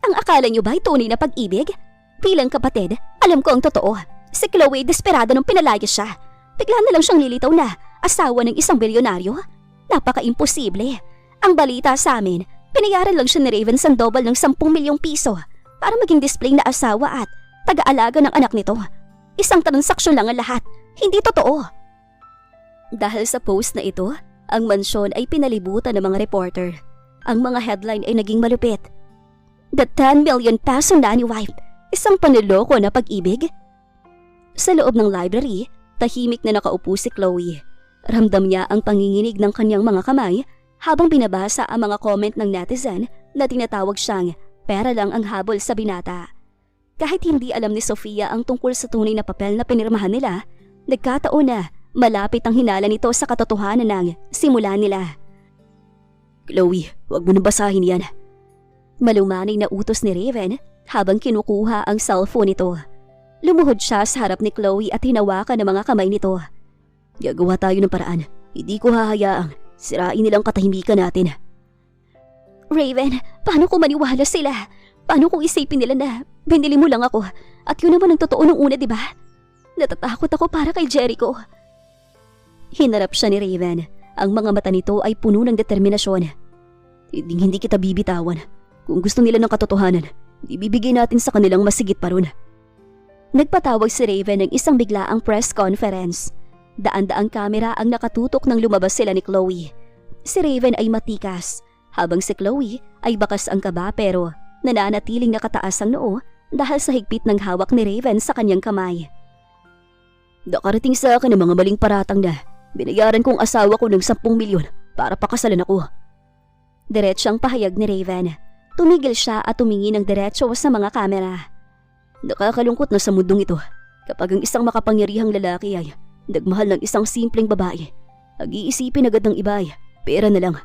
Ang akala niyo ba ay tunay na pag-ibig? Bilang kapatid, alam ko ang totoo. Si Chloe desperado nung pinalayas siya. Bigla na lang siyang lilitaw na asawa ng isang bilyonaryo. Napaka-imposible. Ang balita sa amin, pinayaran lang siya ni Raven Sandoval ng 10 milyong piso para maging display na asawa at taga-alaga ng anak nito. Isang transaksyon lang ang lahat. Hindi totoo. Dahil sa post na ito, ang mansyon ay pinalibutan ng mga reporter. Ang mga headline ay naging malupit. The 10 million peso nanny wife, isang panloloko na pag-ibig? Sa loob ng library, tahimik na nakaupo si Chloe. Ramdam niya ang panginginig ng kanyang mga kamay habang binabasa ang mga comment ng netizen na tinatawag siyang pera lang ang habol sa binata. Kahit hindi alam ni Sofia ang tungkol sa tunay na papel na pinirmahan nila, nagkataon na malapit ang hinala nito sa katotohanan ng simula nila. Chloe, huwag mo nang basahin yan. Malumanay na utos ni Raven habang kinukuha ang cellphone nito. Lumuhod siya sa harap ni Chloe at hinawakan ang mga kamay nito. Gagawa tayo ng paraan. Hindi ko hahayaang sirain nilang katahimikan natin. Raven, paano ko maniwala sila? Paano kung isipin nila na binili mo lang ako at yun naman ang totoo nung una, di ba? Natatakot ako para kay Jericho. Hinarap siya ni Raven. Ang mga mata nito ay puno ng determinasyon. Hindi kita bibitawan. Kung gusto nila ng katotohanan, ibibigay natin sa kanilang masigit pa ron. Nagpatawag si Raven ng isang biglaang press conference. Daan-daang kamera ang nakatutok nang lumabas sila ni Chloe. Si Raven ay matikas, habang si Chloe ay bakas ang kaba pero nananatiling nakataas ang noo dahil sa higpit ng hawak ni Raven sa kanyang kamay. Nakarating sa akin ang mga maling paratang na binayaran kong asawa ko ng 10 milyon para pakasalan ako. Diretsyang pahayag ni Raven. Tumigil siya at tumingin ng diretso sa mga kamera. Nakakalungkot na sa mundong ito kapag ang isang makapangyarihang lalaki ay nagmahal ng isang simpleng babae. Nag-iisipin agad ng iba ay pera na lang.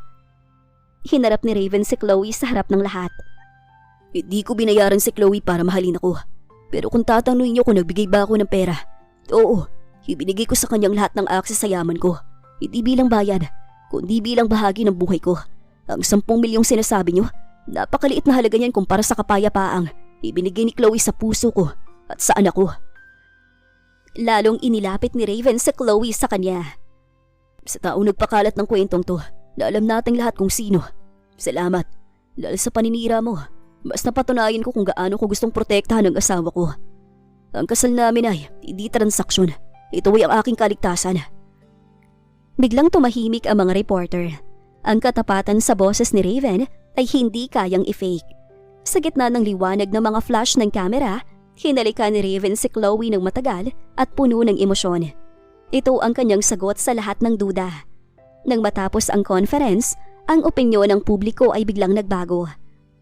Hinarap ni Raven si Chloe sa harap ng lahat. Hindi ko binayaran si Chloe para mahalin ako. Pero kung tatanungin niyo kung nagbigay ba ako ng pera, oo, ibinigay ko sa kanyang lahat ng access sa yaman ko. Hindi bilang bayad, kundi bilang bahagi ng buhay ko. Ang 10 milyong sinasabi niyo, napakaliit na halaga niyan kumpara sa kapayapaang ibinigay ni Chloe sa puso ko at sa anak ko. Lalong inilapit ni Raven sa Chloe sa kanya. Sa taong nagpakalat ng kwentong to, na alam nating lahat kung sino. Salamat, dahil sa paninira mo, mas napatunayan ko kung gaano ko gustong protektahan ang asawa ko. Ang kasal namin ay hindi transaksyon. Ito ay ang aking kaligtasan. Biglang tumahimik ang mga reporter. Ang katapatan sa boses ni Raven ay hindi kayang i-fake. Sa gitna ng liwanag ng mga flash ng kamera, hinalikan ni Raven si Chloe ng matagal at puno ng emosyon. Ito ang kanyang sagot sa lahat ng duda. Nang matapos ang conference, ang opinyon ng publiko ay biglang nagbago.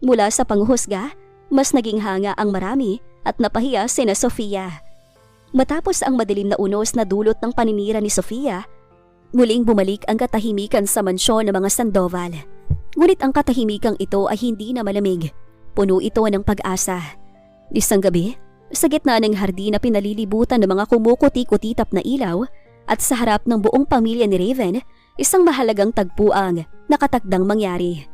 Mula sa panghuhusga, mas naging hanga ang marami at napahiya sina Sofia. Matapos ang madilim na unos na dulot ng paninira ni Sofia, muling bumalik ang katahimikan sa mansyon ng mga Sandoval. Ngunit ang katahimikang ito ay hindi na malamig. Puno ito ng pag-asa. Isang gabi, sa gitna ng hardin na pinalilibutan ng mga kumukuti-kutitap na ilaw at sa harap ng buong pamilya ni Raven, isang mahalagang tagpuang nakatakdang mangyari.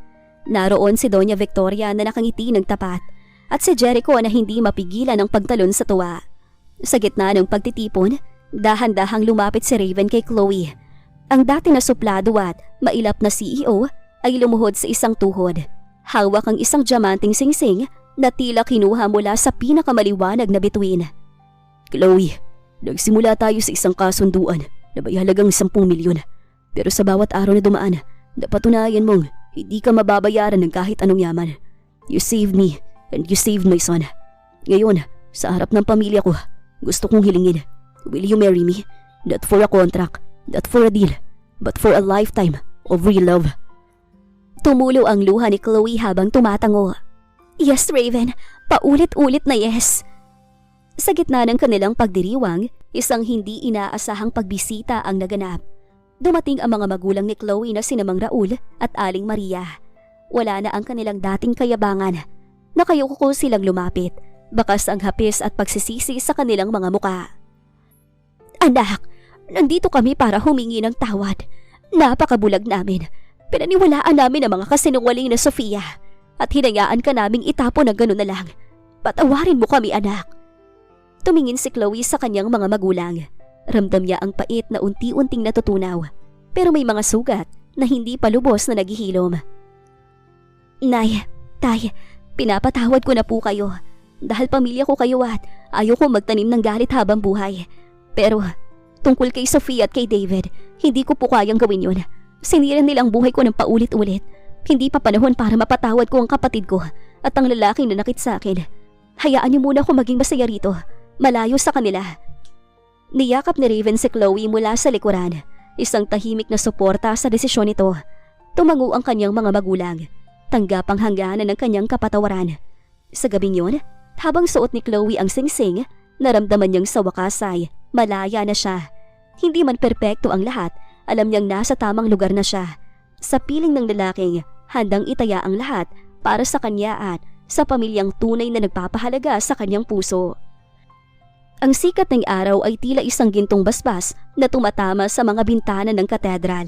Naroon si Doña Victoria na nakangiti ng tapat at si Jericho na hindi mapigilan ang pagtalon sa tuwa. Sa gitna ng pagtitipon, dahan-dahang lumapit si Raven kay Chloe. Ang dati na suplado at mailap na CEO ay lumuhod sa isang tuhod. Hawak ang isang diamanting singsing na tila kinuha mula sa pinakamaliwanag na bituin. Chloe, Nagsimula tayo sa isang kasunduan na may halagang 10 milyon. Pero sa bawat araw na dumaan, napatunayan mong hindi ka mababayaran ng kahit anong yaman. You saved me and you saved my son. Ngayon, sa harap ng pamilya ko, gusto kong hilingin. Will you marry me? Not for a contract, not for a deal, but for a lifetime of real love. Tumulo ang luha ni Chloe habang tumatango. Yes, Raven. Paulit-ulit na yes. Sa gitna ng kanilang pagdiriwang, isang hindi inaasahang pagbisita ang naganap. Dumating ang mga magulang ni Chloe na sina Mang Raul at Aling Maria. Wala na ang kanilang dating kayabangan. Nakayuko silang lumapit, bakas ang hapis at pagsisisi sa kanilang mga muka. Anak, nandito kami para humingi ng tawad. Napakabulag namin. Pinaniwalaan namin ang mga kasinungaling na Sofia at hinayaan ka naming itapon ng gano'n na lang. Patawarin mo kami, anak. Tumingin si Chloe sa kanyang mga magulang. Ramdam niya ang pait na unti-unting natutunaw, pero may mga sugat na hindi pa lubos na naghihilom. Nay, tay, pinapatawad ko na po kayo. Dahil pamilya ko kayo at ayaw ko magtanim ng galit habang buhay. Pero tungkol kay Sofia at kay David, hindi ko po kayang gawin yun. Sinira nila ang buhay ko ng paulit-ulit. Hindi pa panahon para mapatawad ko ang kapatid ko at ang lalaking nanakit sa akin. Hayaan niyo muna ako maging masaya rito, malayo sa kanila. Niyakap ni Raven si Chloe mula sa likuran, isang tahimik na suporta sa desisyon nito. Tumango ang kanyang mga magulang, tanggap ang hangganan ng kanyang kapatawaran. Sa gabing yun, habang suot ni Chloe ang singsing, naramdaman niyang sa wakas ay malaya na siya. Hindi man perpekto ang lahat, alam niyang nasa tamang lugar na siya. Sa piling ng lalaking, handang itaya ang lahat para sa kanya at sa pamilyang tunay na nagpapahalaga sa kanyang puso. Ang sikat ng araw ay tila isang gintong basbas na tumatama sa mga bintana ng katedral.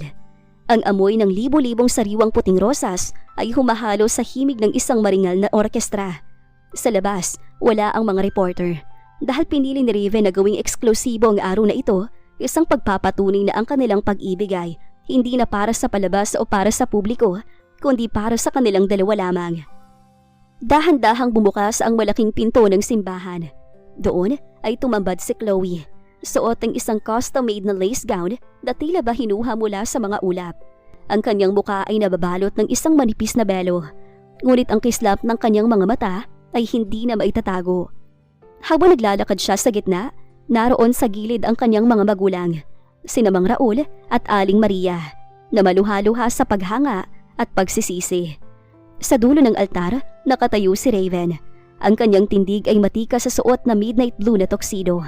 Ang amoy ng libo-libong sariwang puting rosas ay humahalo sa himig ng isang maringal na orkestra. Sa labas, wala ang mga reporter. Dahil pinili ni Raven na gawing eksklusibo ang araw na ito, isang pagpapatunay na ang kanilang pag-ibig ay hindi na para sa palabas o para sa publiko, kundi para sa kanilang dalawa lamang. Dahan-dahang bumukas ang malaking pinto ng simbahan. Doon ay tumambad si Chloe, suot ang isang custom-made na lace gown na tila ba hinuha mula sa mga ulap. Ang kanyang muka ay nababalot ng isang manipis na belo, ngunit ang kislap ng kanyang mga mata ay hindi na maitatago. Habang naglalakad siya sa gitna, naroon sa gilid ang kanyang mga magulang, sina Mang Raul at Aling Maria, na maluha-luha sa paghanga at pagsisisi. Sa dulo ng altar, nakatayo si Raven. Ang kanyang tindig ay matika sa suot na midnight blue na tuxedo.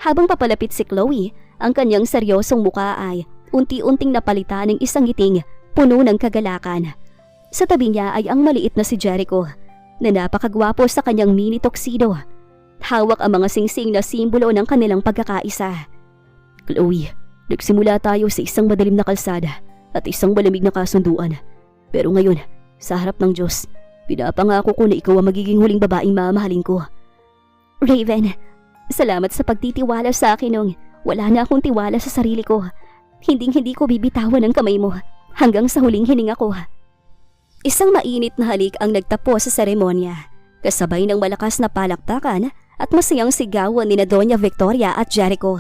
Habang papalapit si Chloe, ang kanyang seryosong muka ay unti-unting napalitan ng isang ngiting puno ng kagalakan. Sa tabi niya ay ang maliit na si Jericho, na napakagwapo sa kanyang mini tuxedo. Hawak ang mga singsing na simbolo ng kanilang pagkakaisa. Chloe, nagsimula tayo sa isang madilim na kalsada at isang malamig na kasunduan. Pero ngayon, sa harap ng Diyos, pinapangako ko na ikaw ang magiging huling babaeng mamahalin ko. Raven, salamat sa pagtitiwala sa akin nung wala na akong tiwala sa sarili ko. Hinding-hindi ko bibitawan ang kamay mo hanggang sa huling hininga ko. Isang mainit na halik ang nagtapos sa seremonya, kasabay ng malakas na palakpakan at masayang sigawan ni Doña Victoria at Jericho.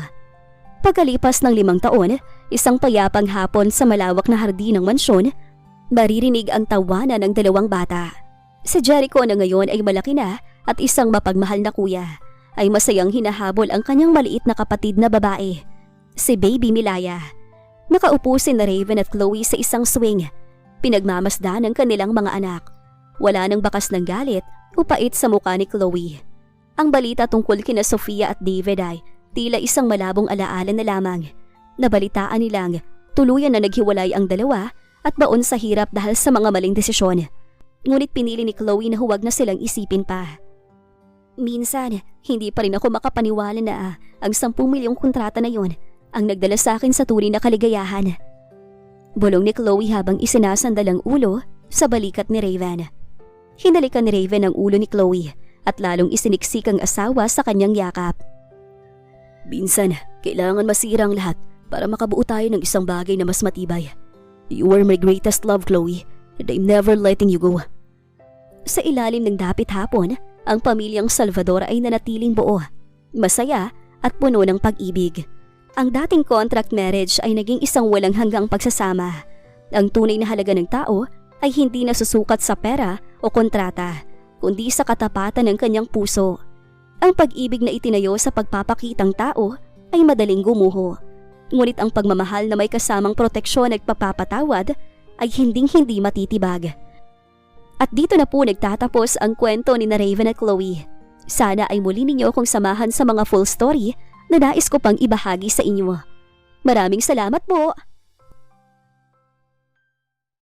Pagkalipas ng 5 taon, isang payapang hapon sa malawak na hardin ng mansyon, maririnig ang tawanan ng 2 bata. Si Jericho na ngayon ay malaki na at isang mapagmahal na kuya, ay masayang hinahabol ang kanyang maliit na kapatid na babae, si Baby Milaya. Nakaupo si Raven at Chloe sa isang swing, pinagmamasdan ng kanilang mga anak. Wala nang bakas ng galit o pait sa mukha ni Chloe. Ang balita tungkol kina Sofia at David ay tila isang malabong alaala na lamang. Nabalitaan nilang tuluyan na naghiwalay ang dalawa at baon sa hirap dahil sa mga maling desisyon. Ngunit pinili ni Chloe na huwag na silang isipin pa. Minsan, hindi pa rin ako makapaniwala na ang 10 milyong kontrata na yon ang nagdala sa akin sa tunay na kaligayahan. Bulong ni Chloe habang isinasandal ang ulo sa balikat ni Raven. Hinalikan ni Raven ang ulo ni Chloe at lalong isiniksik ang asawa sa kanyang yakap. Minsan, kailangan masira ang lahat para makabuo tayo ng isang bagay na mas matibay. You are my greatest love, Chloe, and I'm never letting you go. Sa ilalim ng dapit hapon, ang pamilyang Salvador ay nanatiling buo, masaya at puno ng pag-ibig. Ang dating contract marriage ay naging isang walang hanggang pagsasama. Ang tunay na halaga ng tao ay hindi nasusukat sa pera o kontrata, kundi sa katapatan ng kanyang puso. Ang pag-ibig na itinayo sa pagpapakitang tao ay madaling gumuho. Ngunit ang pagmamahal na may kasamang proteksyon at pagpapatawad ay hinding-hindi matitibag. At dito na po nagtatapos ang kwento ni na Raven at Chloe. Sana ay muli ninyo akong samahan sa mga full story na nais ko pang ibahagi sa inyo. Maraming salamat po!